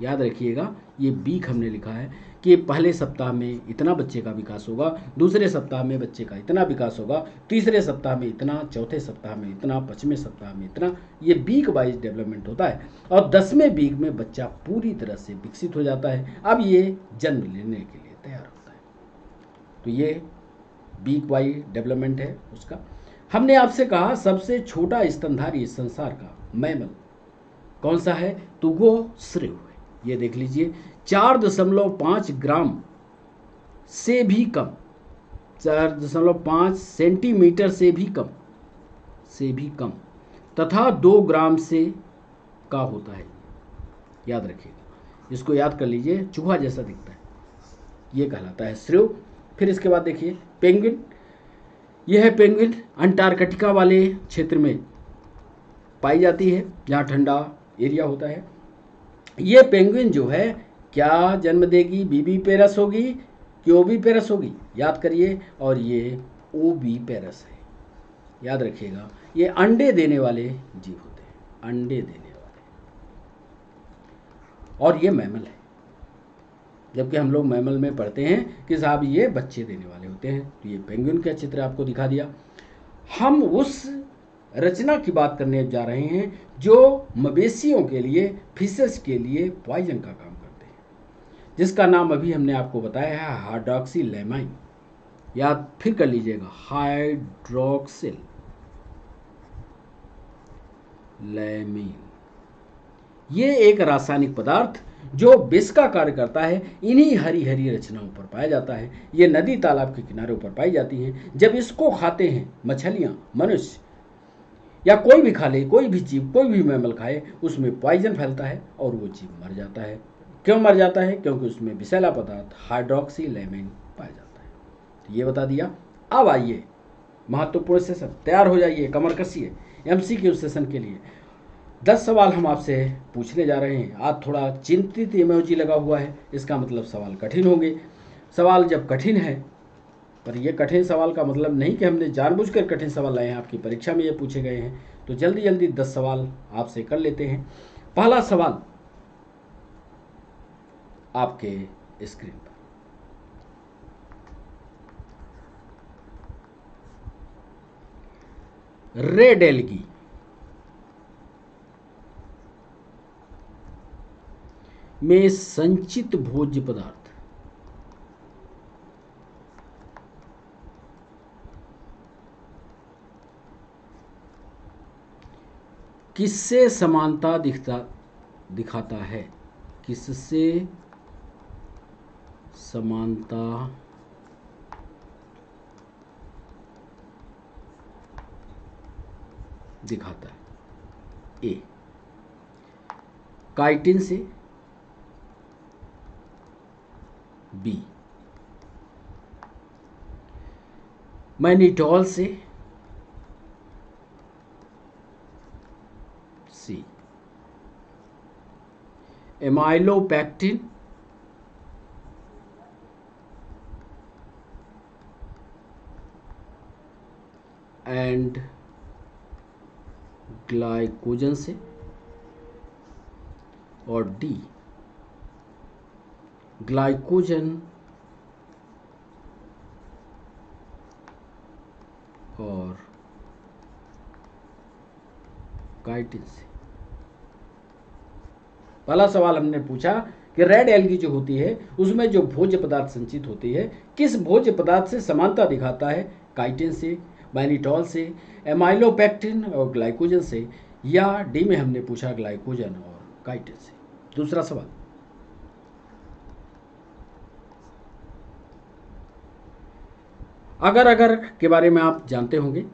याद रखिएगा, ये वीक हमने लिखा है कि पहले सप्ताह में इतना बच्चे का विकास होगा, दूसरे सप्ताह में बच्चे का इतना विकास होगा, तीसरे सप्ताह में इतना, चौथे सप्ताह में इतना, 5वें सप्ताह में इतना। ये वीक वाइज डेवलपमेंट होता है और 10वें वीक में बच्चा पूरी तरह से विकसित हो जाता है। अब ये जन्म लेने के लिए तैयार होता है। तो ये वीक वाइज डेवलपमेंट है उसका। हमने आपसे कहा सबसे छोटा स्तनधारी इस संसार का मैमल कौन सा है, तो वो श्रेव है। ये देख लीजिए, 4.5 ग्राम से भी कम, 4.5 सेंटीमीटर से भी कम तथा 2 ग्राम से का होता है। याद रखिएगा, इसको याद कर लीजिए, चूहा जैसा दिखता है, ये कहलाता है श्रेव। फिर इसके बाद देखिए पेंगुइन। यह है पेंगुइन, अंटार्कटिका वाले क्षेत्र में पाई जाती है जहाँ ठंडा एरिया होता है। ये पेंगुइन जो है क्या जन्म देगी, बीबी पेरस होगी कि ओबी पेरस होगी, याद करिए, और ये ओबी पेरस है। याद रखिएगा, ये अंडे देने वाले जीव होते हैं, अंडे देने वाले, और ये मैमल है। जबकि हम लोग मैमल में पढ़ते हैं कि साहब ये बच्चे देने वाले होते हैं। तो ये पेंगुइन का चित्र आपको दिखा दिया। हम उस रचना की बात करने जा रहे हैं जो मवेशियों के लिए, फिशेस के लिए पॉइजन का काम करते हैं, जिसका नाम अभी हमने आपको बताया है हाइड्रोक्सिलैमाइन। याद फिर कर लीजिएगा, हाइड्रोक्सिल लैमीन। ये एक रासायनिक पदार्थ जो विष का कार्य करता है, इन्हीं हरी हरी रचनाओं पर पाया जाता है। ये नदी तालाब के किनारों पर पाई जाती हैं। जब इसको खाते हैं मछलियाँ, मनुष्य या कोई भी खा ले, कोई भी जीव, कोई भी मैमल खाए, उसमें पॉइजन फैलता है और वो जीव मर जाता है। क्यों मर जाता है? क्योंकि उसमें विषैला पदार्थ हाइड्रोक्सिलैमाइन पाया जाता है। तो ये बता दिया। अब आइए महत्वपूर्ण सेशन, तैयार हो जाइए, कमर कसिए MCQ सेशन के लिए। 10 सवाल हम आपसे पूछने जा रहे हैं। आज थोड़ा चिंतित इमोजी लगा हुआ है, इसका मतलब सवाल कठिन होंगे। सवाल जब कठिन है, पर ये कठिन सवाल का मतलब नहीं कि हमने जानबूझकर कठिन सवाल लाए हैं, आपकी परीक्षा में ये पूछे गए हैं। तो जल्दी जल्दी 10 सवाल आपसे कर लेते हैं। पहला सवाल आपके स्क्रीन पर, रेड एल्गी में संचित भोज्य पदार्थ किससे समानता दिखाता है? किससे समानता दिखाता है? ए, काइटिन से, बी, मैनिटॉल से, सी, एमाइलोपेक्टिन, एंड ग्लाइकोजन से, और डी, ग्लाइकोजन और काइटिन से। पहला सवाल हमने पूछा कि रेड एल्गी जो होती है उसमें जो भोज्य पदार्थ संचित होती है किस भोज्य पदार्थ से समानता दिखाता है? काइटिन से, मैनिटॉल से, एमाइलोपेक्टिन और ग्लाइकोजन से, या डी में हमने पूछा ग्लाइकोजन और काइटिन से। दूसरा सवाल, अगर अगर के बारे में आप जानते होंगे।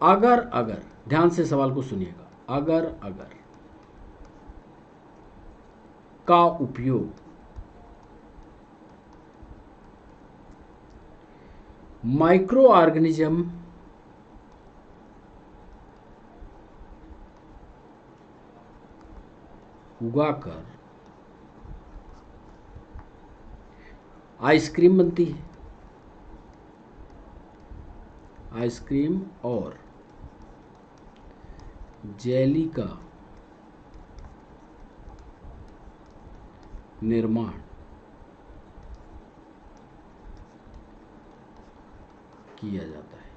अगर अगर, ध्यान से सवाल को सुनिएगा। अगर अगर का उपयोग माइक्रो ऑर्गेनिज्म उगाकर आइसक्रीम बनती है। आइसक्रीम और जेली का निर्माण किया जाता है।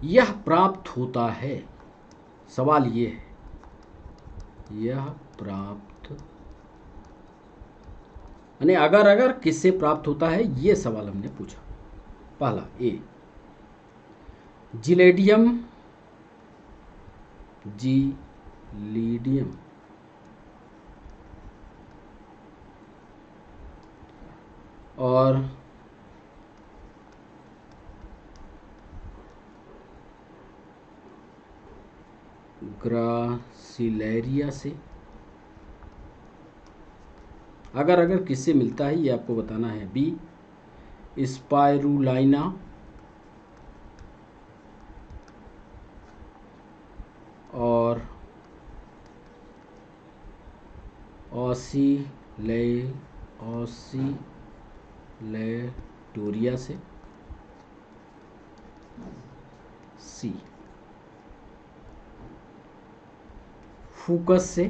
यह प्राप्त होता है, सवाल यह है, यह प्राप्त, यानी अगर अगर किससे प्राप्त होता है, यह सवाल हमने पूछा। पहला ए, जिलेडियम, जीलीडियम और ग्रासिलेरिया से। अगर अगर किससे मिलता है ये आपको बताना है। बी, स्पाइरुलाइना और ऑसिलेटोरिया से। सी, फूकस से,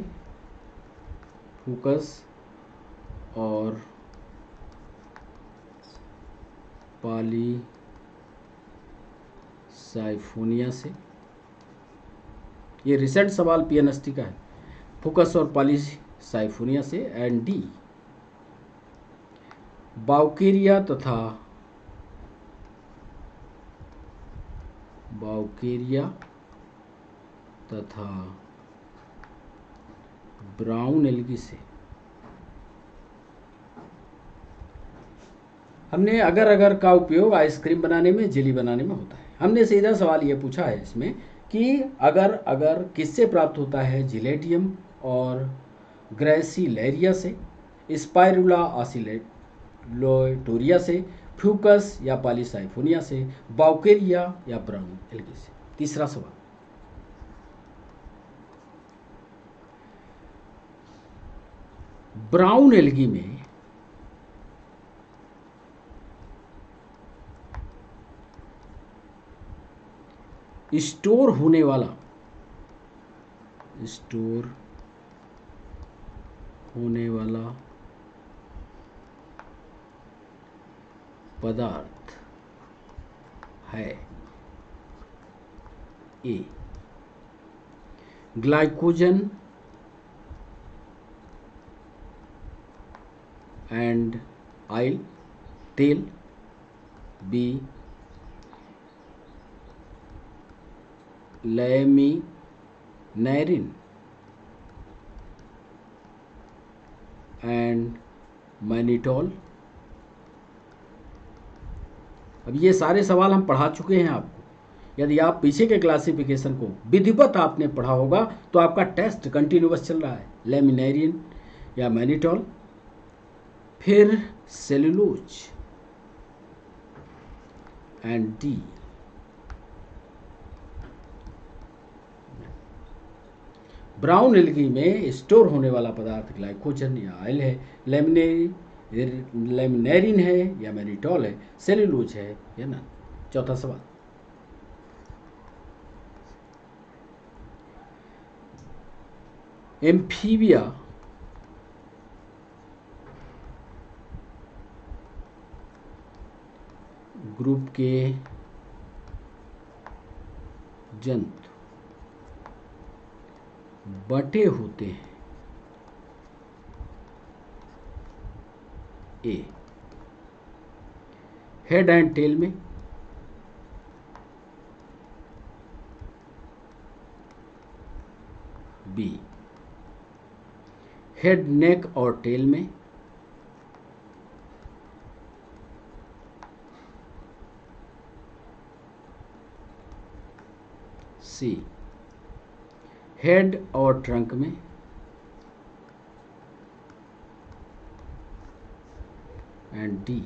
फूकस और पॉलीसाइफोनिया से। ये रिसेंट सवाल पीएनएसटी का है। फूकस और पॉलीसाइफोनिया से। एंड डी, बाउकेरिया तथा ब्राउन एल्गी से। हमने अगर अगर का उपयोग आइसक्रीम बनाने में, जेली बनाने में होता है। हमने सीधा सवाल ये पूछा है इसमें कि अगर अगर किससे प्राप्त होता है? जिलेडियम और ग्रेसिलेरिया से, स्पाइरुला ऑसिलेटोरिया से, फ्यूकस या पॉलीसाइफोनिया से, बाउकेरिया या ब्राउन एल्गी से। तीसरा सवाल, ब्राउन एल्गी में स्टोर होने वाला पदार्थ है ए। ग्लाइकोजन एंड ऑयल, तेल, बी। लैमिनेरिन and mannitol. अब ये सारे सवाल हम पढ़ा चुके हैं आपको। यदि आप पीछे के क्लासिफिकेशन को विधिवत आपने पढ़ा होगा तो आपका टेस्ट कंटिन्यूअस चल रहा है। लैमिनेरिन या मैनिटोल, फिर cellulose and D. Brown algae में स्टोर होने वाला पदार्थ ग्लाइकोजन या ऑयल है, लैमिनेरिन है या मैनिटोल है, सेलुलोज है या ना। चौथा सवाल, एम्फीबिया ग्रुप के जंतु बटे होते हैं ए। हेड एंड टेल में, बी। हेड, नेक और टेल में, सी। हेड और ट्रंक में, and D.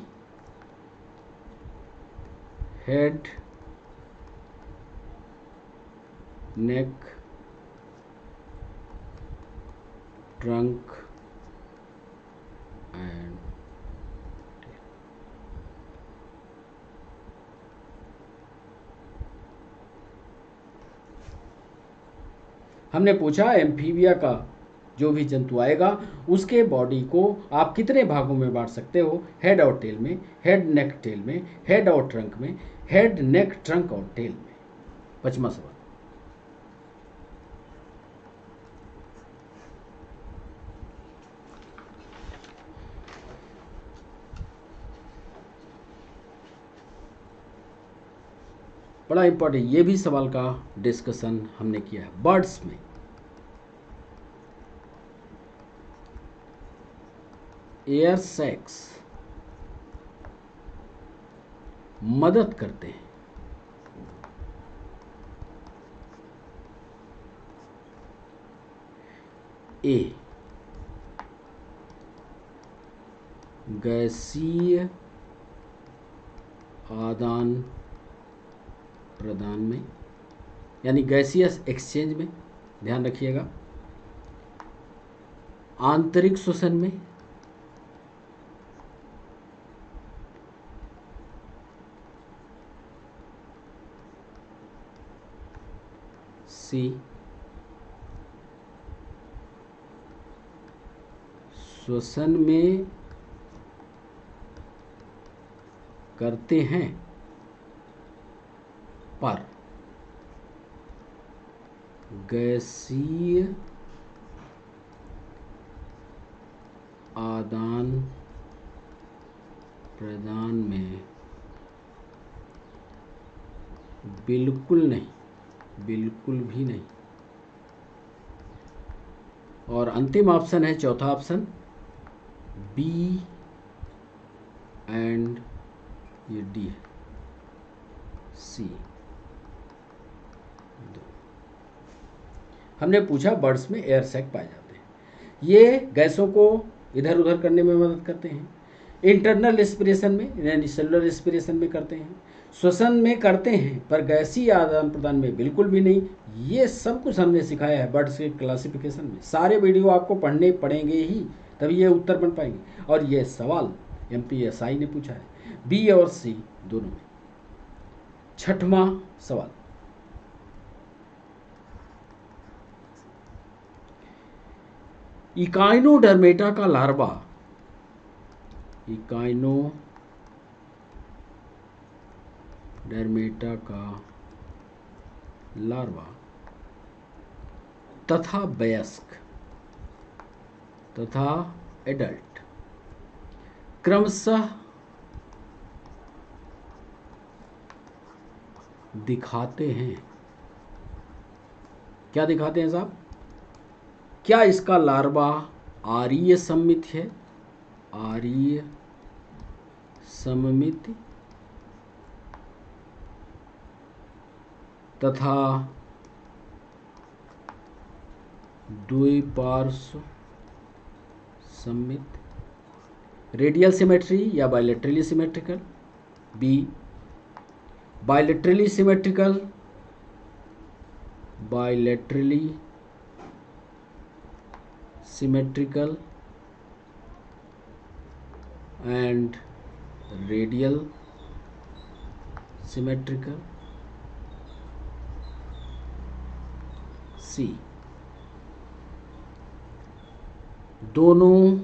Head, neck, trunk and हमने पूछा एम्फीबिया का जो भी जंतु आएगा उसके बॉडी को आप कितने भागों में बांट सकते हो? हेड और टेल में, हेड नेक टेल में, हेड और ट्रंक में, हेड नेक ट्रंक और टेल में। पांचवा सवाल, बड़ा इंपॉर्टेंट, ये भी सवाल का डिस्कशन हमने किया है। बर्ड्स में एयर सैक्स मदद करते हैं ए। गैसीय आदान प्रदान में, यानी गैसियस एक्सचेंज में, ध्यान रखिएगा। आंतरिक श्वसन में, सी। श्वसन में करते हैं पर गैसीय आदान प्रदान में बिल्कुल नहीं, बिल्कुल भी नहीं। और अंतिम ऑप्शन है चौथा ऑप्शन, बी एंड ये डी है, सी। हमने पूछा बर्ड्स में एयर सैक पाए जाते हैं। ये गैसों को इधर उधर करने में मदद करते हैं। इंटरनल रेस्पिरेशन में यानी सेलुलर रेस्पिरेशन में करते हैं, श्वसन में करते हैं पर गैसीय आदान प्रदान में बिल्कुल भी नहीं। ये सब कुछ हमने सिखाया है बर्ड्स के क्लासिफिकेशन में। सारे वीडियो आपको पढ़ने पड़ेंगे ही तभी ये उत्तर बन पाएंगे। और ये सवाल MPSI ने पूछा है, बी और सी दोनों में। छठवां सवाल, इकाइनोडर्मेटा का लार्वा, इकाइनोडर्मेटा का लार्वा तथा वयस्क तथा एडल्ट क्रमशः दिखाते हैं। क्या दिखाते हैं साहब? क्या इसका लार्वा आर्य सममित है? आर्य सममित तथा द्विपार्श्व सममित, रेडियल सिमेट्री या bilaterally symmetrical? B bilaterally symmetrical, bilaterally symmetrical and radial symmetrical? C दोनों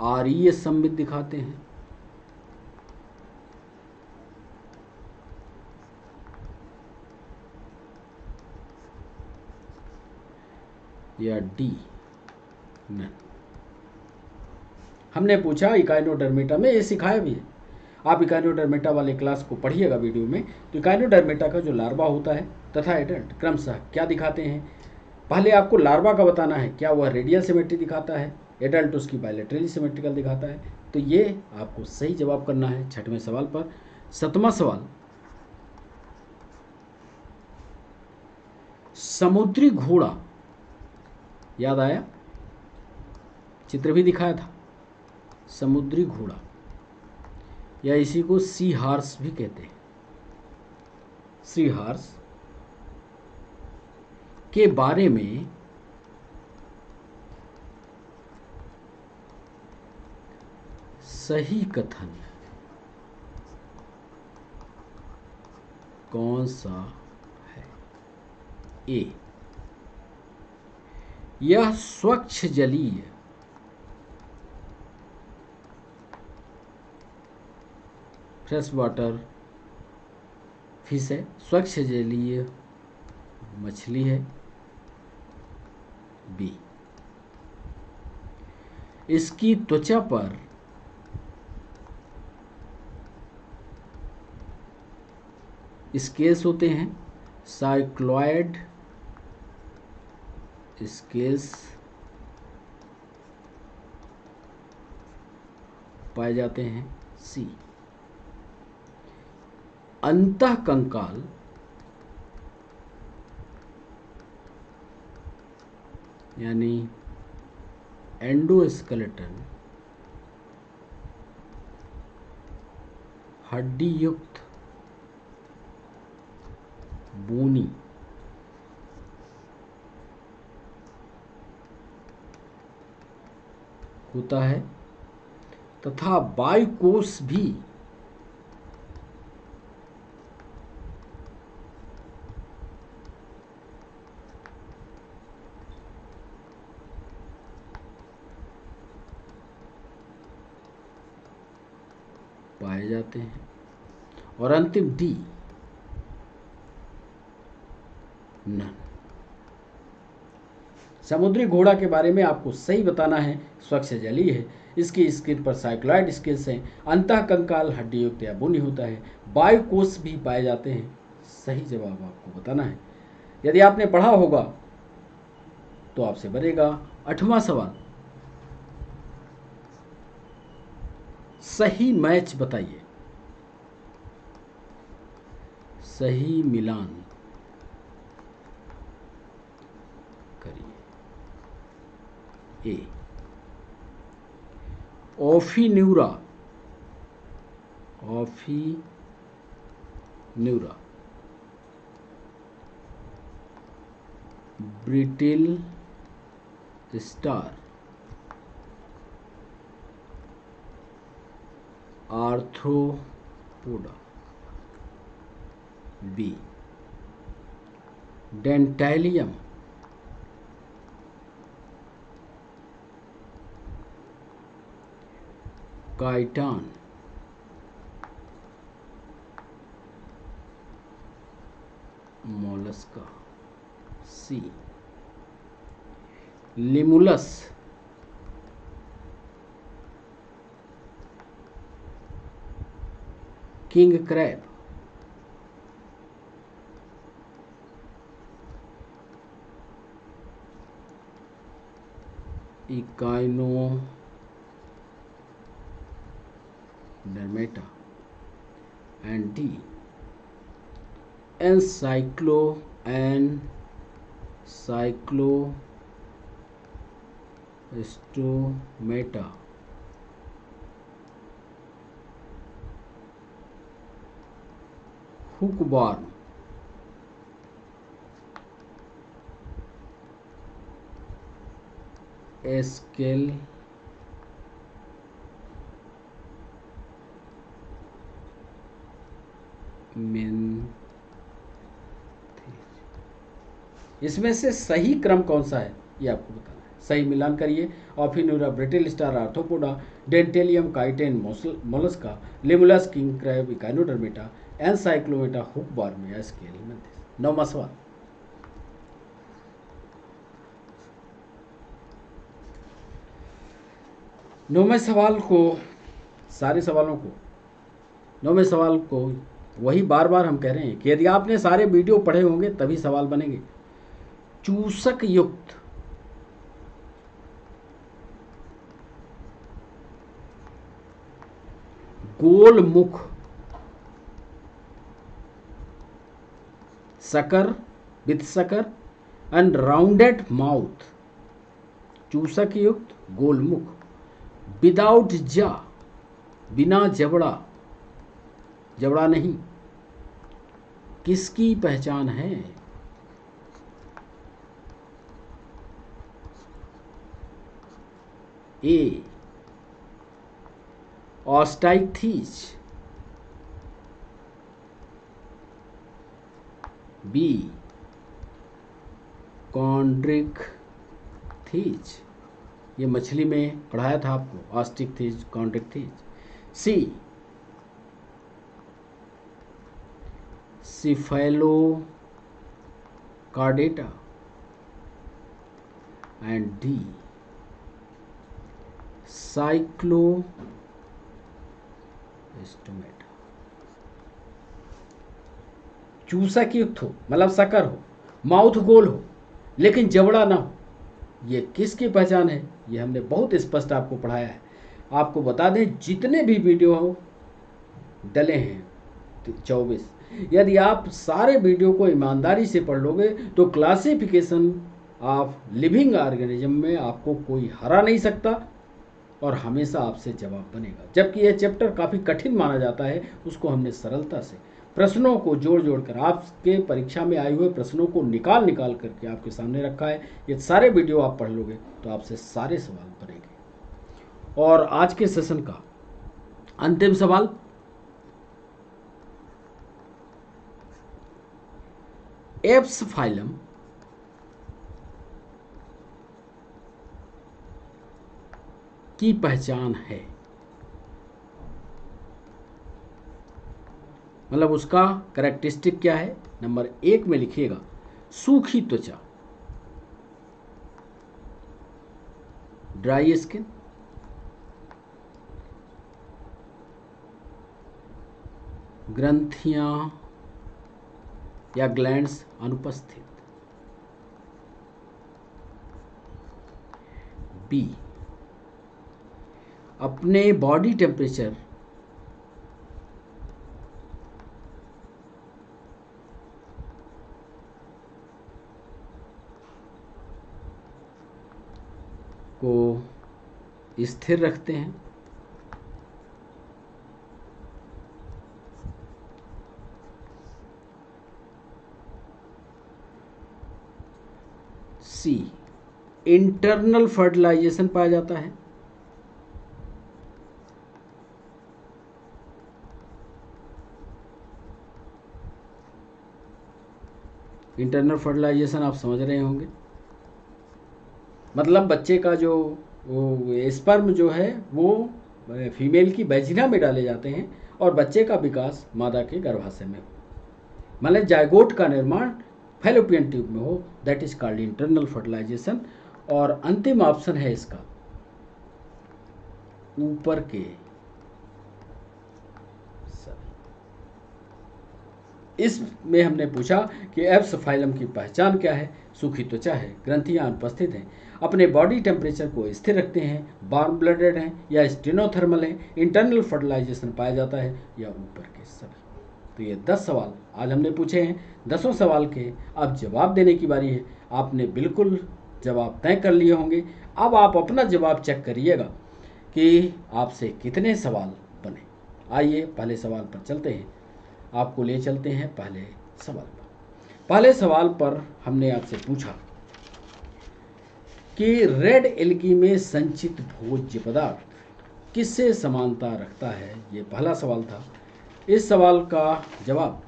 आर्य सममित दिखाते हैं। या डी नहीं। हमने पूछा इकाइनोडर्मेटा में, ये सिखाया भी है। आप इकाइनोडर्मेटा वाले क्लास को पढ़िएगा वीडियो में। तो इकाइनोडर्मेटा का जो लार्वा होता है तथा एडल्ट क्रमशः क्या दिखाते हैं? पहले आपको लार्वा का बताना है, क्या वह रेडियल सिमेट्री दिखाता है, एडल्ट उसकी बायलैटरली सिमेट्रिकल दिखाता है। तो ये आपको सही जवाब करना है 6वें सवाल पर। 7वां सवाल, समुद्री घोड़ा, याद आया? चित्र भी दिखाया था। समुद्री घोड़ा या इसी को सी हार्स भी कहते हैं। सी हार्स के बारे में सही कथन कौन सा है? ए, यह स्वच्छ जलीय फ्रेश वाटर फिश है, स्वच्छ जलीय मछली है। बी, इसकी त्वचा पर स्केल्स होते हैं, साइक्लॉयड स्केल्स पाए जाते हैं। सी, अंतःकंकाल यानी एंडोस्केलेटन हड्डी युक्त बोनी होता है तथा वायुकोश भी पाए जाते हैं। और अंतिम डी, नन। समुद्री घोड़ा के बारे में आपको सही बताना है, स्वच्छ जलीय है, इसकी स्किन पर साइक्लॉयड स्केल्स हैं, अंतःकंकाल हड्डी युक्त या बोनी होता है, वायुकोश भी पाए जाते हैं। सही जवाब आपको बताना है। यदि आपने पढ़ा होगा तो आपसे बनेगा 8वां सवाल, सही मैच बताइए, सही मिलान करिए। A, Ophiura, Ophiura brittle star Arthropoda. B, Dentalium chiton Mollusca. C Limulus, king crab, Echinodermata, and D encyclostomata. Hookworm, एस्केल इसमें से सही क्रम कौन सा है ये आपको बताना है। सही मिलान करिए। Ophiura, brittle star, Arthropoda, Dentalium, chiton, Mollusca, Limulus, king crab, Echinodermata, encyclomata, hookworm या स्केलमेंथिस। 9वां सवाल, नौवें सवाल को वही बार बार हम कह रहे हैं कि यदि आपने सारे वीडियो पढ़े होंगे तभी सवाल बनेंगे। चूसक युक्त गोल मुख sucker with sucker and rounded mouth, चूसक युक्त गोलमुख, विदाउट जा, बिना जबड़ा, जबड़ा नहीं, किसकी पहचान है? ए ऑस्टाइक्थीज, बी कॉन्ड्रिक्थीज, ये मछली में पढ़ाया था आपको, Osteichthyes, Chondrichthyes. C Cephalochordata and D Cyclostomata. चूसक युक्त हो मतलब सकर हो, माउथ गोल हो लेकिन जबड़ा ना हो, ये किसकी पहचान है? ये हमने बहुत स्पष्ट आपको पढ़ाया है। आपको बता दें जितने भी वीडियो डले हैं 24, यदि आप सारे वीडियो को ईमानदारी से पढ़ लोगे तो क्लासिफिकेशन ऑफ लिविंग ऑर्गेनिज्म में आपको कोई हरा नहीं सकता और हमेशा आपसे जवाब बनेगा। जबकि यह चैप्टर काफ़ी कठिन माना जाता है, उसको हमने सरलता से प्रश्नों को जोड़ जोड़ कर आपके परीक्षा में आए हुए प्रश्नों को निकाल निकाल करके आपके सामने रखा है। ये सारे वीडियो आप पढ़ लोगे तो आपसे सारे सवाल बनेंगे। और आज के सेशन का अंतिम सवाल, एप्स फाइलम की पहचान है, मतलब उसका कैरेक्टरिस्टिक क्या है? नंबर 1 में लिखिएगा सूखी त्वचा, ड्राई स्किन, ग्रंथियां या ग्लैंड्स अनुपस्थित, बी अपने बॉडी टेम्परेचर को स्थिर रखते हैं, सी इंटरनल फर्टिलाइजेशन पाया जाता है, इंटरनल फर्टिलाइजेशन आप समझ रहे होंगे, मतलब बच्चे का जो स्पर्म जो है वो फीमेल की वैजिना में डाले जाते हैं और बच्चे का विकास मादा के गर्भाशय में हो, मतलब जायगोट का निर्माण फैलोपियन ट्यूब में हो, that is called internal fertilisation. और अंतिम ऑप्शन है इसका ऊपर के इसमें हमने पूछा कि एब्स फाइलम की पहचान क्या है। सूखी त्वचा है, ग्रंथियां अनुपस्थित हैं, अपने बॉडी टेम्परेचर को स्थिर रखते हैं, वार्म ब्लडेड हैं या स्टेनोथर्मल हैं, इंटरनल फर्टिलाइजेशन पाया जाता है या ऊपर के सभी। तो ये 10 सवाल आज हमने पूछे हैं। 10 सवाल के अब जवाब देने की बारी है। आपने बिल्कुल जवाब तय कर लिए होंगे। अब आप अपना जवाब चेक करिएगा कि आपसे कितने सवाल बने। आइए पहले सवाल पर चलते हैं। आपको ले चलते हैं पहले सवाल पर। पहले सवाल पर हमने आपसे पूछा कि रेड एल्गी में संचित भोज्य पदार्थ किससे समानता रखता है। ये पहला सवाल था। इस सवाल का जवाब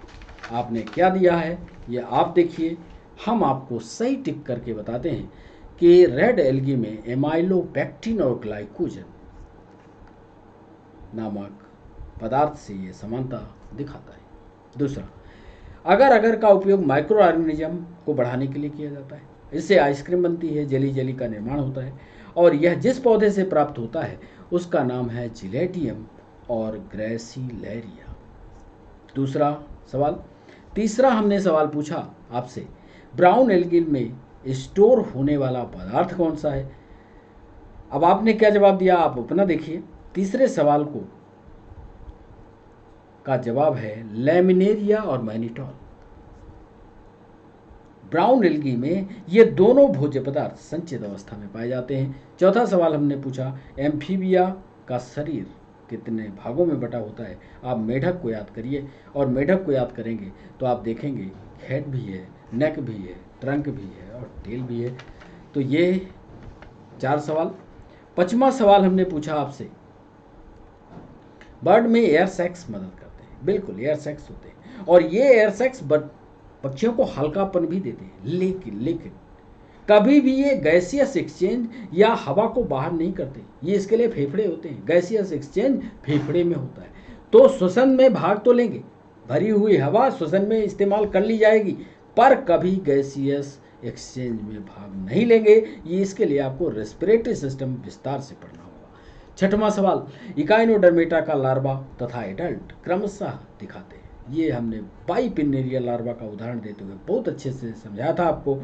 आपने क्या दिया है ये आप देखिए। हम आपको सही टिक करके बताते हैं कि रेड एल्गी में एमाइलोपेक्टिन और ग्लाइकोजन नामक पदार्थ से ये समानता दिखाता है। दूसरा, अगर का उपयोग माइक्रो ऑर्गेनिज्म को बढ़ाने के लिए किया जाता है। इससे आइसक्रीम बनती है, जेली का निर्माण होता है और यह जिस पौधे से प्राप्त होता है उसका नाम है जिलेटियम और ग्रेसिलेरिया। दूसरा सवाल। तीसरा हमने सवाल पूछा आपसे, ब्राउन एल्गी में स्टोर होने वाला पदार्थ कौन सा है। अब आपने क्या जवाब दिया आप अपना देखिए। तीसरे सवाल का जवाब है लैमिनेरिया और मैनिटॉल। ब्राउन एल्गी में ये दोनों भोज्य पदार्थ संचित अवस्था में पाए जाते हैं। चौथा सवाल हमने पूछा, एम्फीबिया का शरीर कितने भागों में बटा होता है। आप मेढक को याद करिए और मेढक को याद करेंगे तो आप देखेंगे हेड भी है, नेक भी है, ट्रंक भी है और टेल भी है। तो ये 4 सवाल। 5वां सवाल हमने पूछा आपसे, बर्ड में एयर सैक्स मदद करते हैं। बिल्कुल एयर सैक्स होते हैं और ये एयर सैक्स पक्षियों को हल्कापन भी देते हैं, लेकिन कभी भी ये गैसियस एक्सचेंज या हवा को बाहर नहीं करते। ये इसके लिए फेफड़े होते हैं। गैसियस एक्सचेंज फेफड़े में होता है तो श्वसन में भाग तो लेंगे, भरी हुई हवा श्वसन में इस्तेमाल कर ली जाएगी, पर कभी गैसियस एक्सचेंज में भाग नहीं लेंगे। ये इसके लिए आपको रेस्पिरेटरी सिस्टम विस्तार से पढ़ना होगा। 6वां सवाल, इकाइनोडर्मेटा का लार्वा तथा एडल्ट क्रमशः दिखाते हैं। ये हमने बाइपिनेरिया लार्वा का उदाहरण देते हुए बहुत अच्छे से समझाया था आपको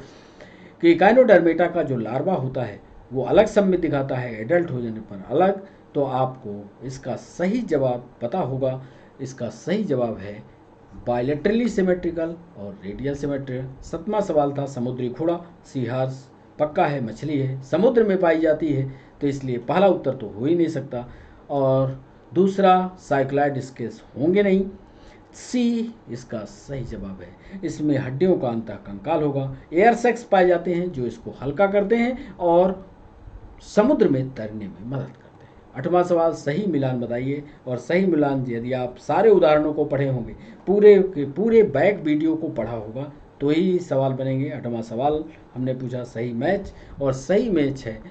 कि इकाइनोडर्मेटा का जो लार्वा होता है वो अलग समय दिखाता है, एडल्ट हो जाने पर अलग। तो आपको इसका सही जवाब पता होगा। इसका सही जवाब है बायलेटरली सिमेट्रिकल और रेडियल सिमेट्रिकल। 7वां सवाल था, समुद्री घोड़ा सी हॉर्स पक्का है, मछली है, समुद्र में पाई जाती है, तो इसलिए पहला उत्तर तो हो ही नहीं सकता। और दूसरा, साइक्लॉइड स्केल्स होंगे नहीं, सी इसका सही जवाब है। इसमें हड्डियों का अंतः कंकाल होगा। एयर सेक्स पाए जाते हैं जो इसको हल्का करते हैं और समुद्र में तैरने में मदद करते हैं। 8वां सवाल, सही मिलान बताइए। और सही मिलान यदि आप सारे उदाहरणों को पढ़े होंगे, पूरे के पूरे बैक वीडियो को पढ़ा होगा तो ही सवाल बनेंगे। 8वां सवाल हमने पूछा सही मैच, और सही मैच है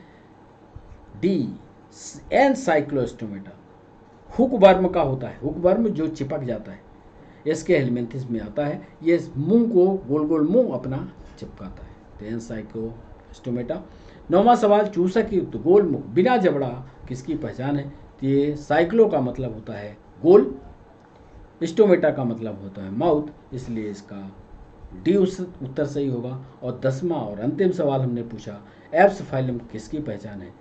डी, एनसाइक्लोस्टोमेटा। हुक वर्म का होता है, हुक वर्म जो चिपक जाता है, इसके हेलमिंथिस में आता है। ये मुंह को गोल गोल मुंह अपना चिपकाता है, तो एनसाइक्लोस्टोमेटा। 9वां सवाल, चूसक युक्त गोल मुख बिना जबड़ा किसकी पहचान है। तो ये साइक्लो का मतलब होता है गोल, स्टोमेटा का मतलब होता है माउथ, इसलिए इसका डी उत्तर सही होगा। और 10वां और अंतिम सवाल हमने पूछा, एब्स फाइलम किसकी पहचान है।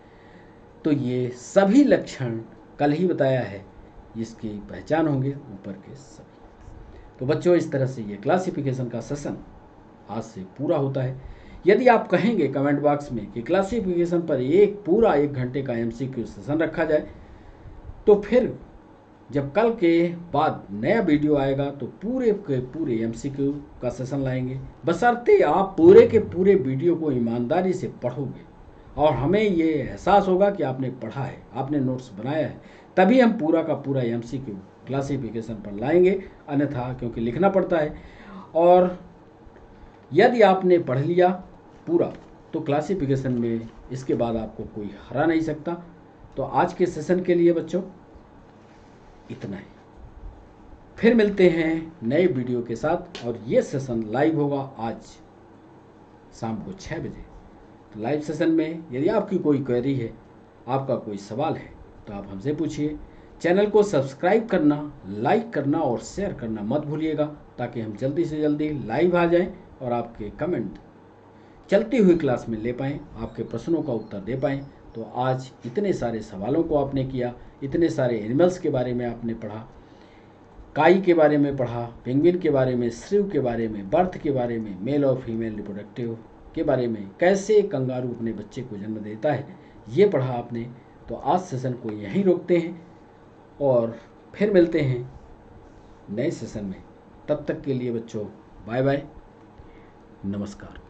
तो ये सभी लक्षण कल ही बताया है, इसकी पहचान होंगे ऊपर के सभी। तो बच्चों, इस तरह से ये क्लासिफिकेशन का सेशन आज से पूरा होता है। यदि आप कहेंगे कमेंट बॉक्स में कि क्लासिफिकेशन पर पूरा 1 घंटे का एमसीक्यू सेशन रखा जाए, तो फिर जब कल के बाद नया वीडियो आएगा तो पूरे के पूरे एमसीक्यू का सेशन लाएंगे, बशर्ते आप पूरे के पूरे वीडियो को ईमानदारी से पढ़ोगे और हमें ये एहसास होगा कि आपने पढ़ा है, आपने नोट्स बनाया है, तभी हम पूरा का पूरा एमसीक्यू क्लासिफिकेशन पर लाएंगे। अन्यथा क्योंकि लिखना पड़ता है, और यदि आपने पढ़ लिया पूरा तो क्लासिफिकेशन में इसके बाद आपको कोई हरा नहीं सकता। तो आज के सेशन के लिए बच्चों इतना ही। फिर मिलते हैं नए वीडियो के साथ, और ये सेशन लाइव होगा आज शाम को 6 बजे। तो लाइव सेशन में यदि आपकी कोई क्वेरी है, आपका कोई सवाल है, तो आप हमसे पूछिए। चैनल को सब्सक्राइब करना, लाइक करना और शेयर करना मत भूलिएगा, ताकि हम जल्दी से जल्दी लाइव आ जाएं और आपके कमेंट चलती हुई क्लास में ले पाएँ, आपके प्रश्नों का उत्तर दे पाएँ। तो आज इतने सारे सवालों को आपने किया, इतने सारे एनिमल्स के बारे में आपने पढ़ा, काई के बारे में पढ़ा, पेंगुइन के बारे में, श्रिव के बारे में, बर्थ के बारे में, मेल और फीमेल रिप्रोडक्टिव के बारे में, कैसे कंगारू अपने बच्चे को जन्म देता है, ये पढ़ा आपने। तो आज सेशन को यहीं रोकते हैं और फिर मिलते हैं नए सेशन में। तब तक के लिए बच्चों बाय बाय, नमस्कार।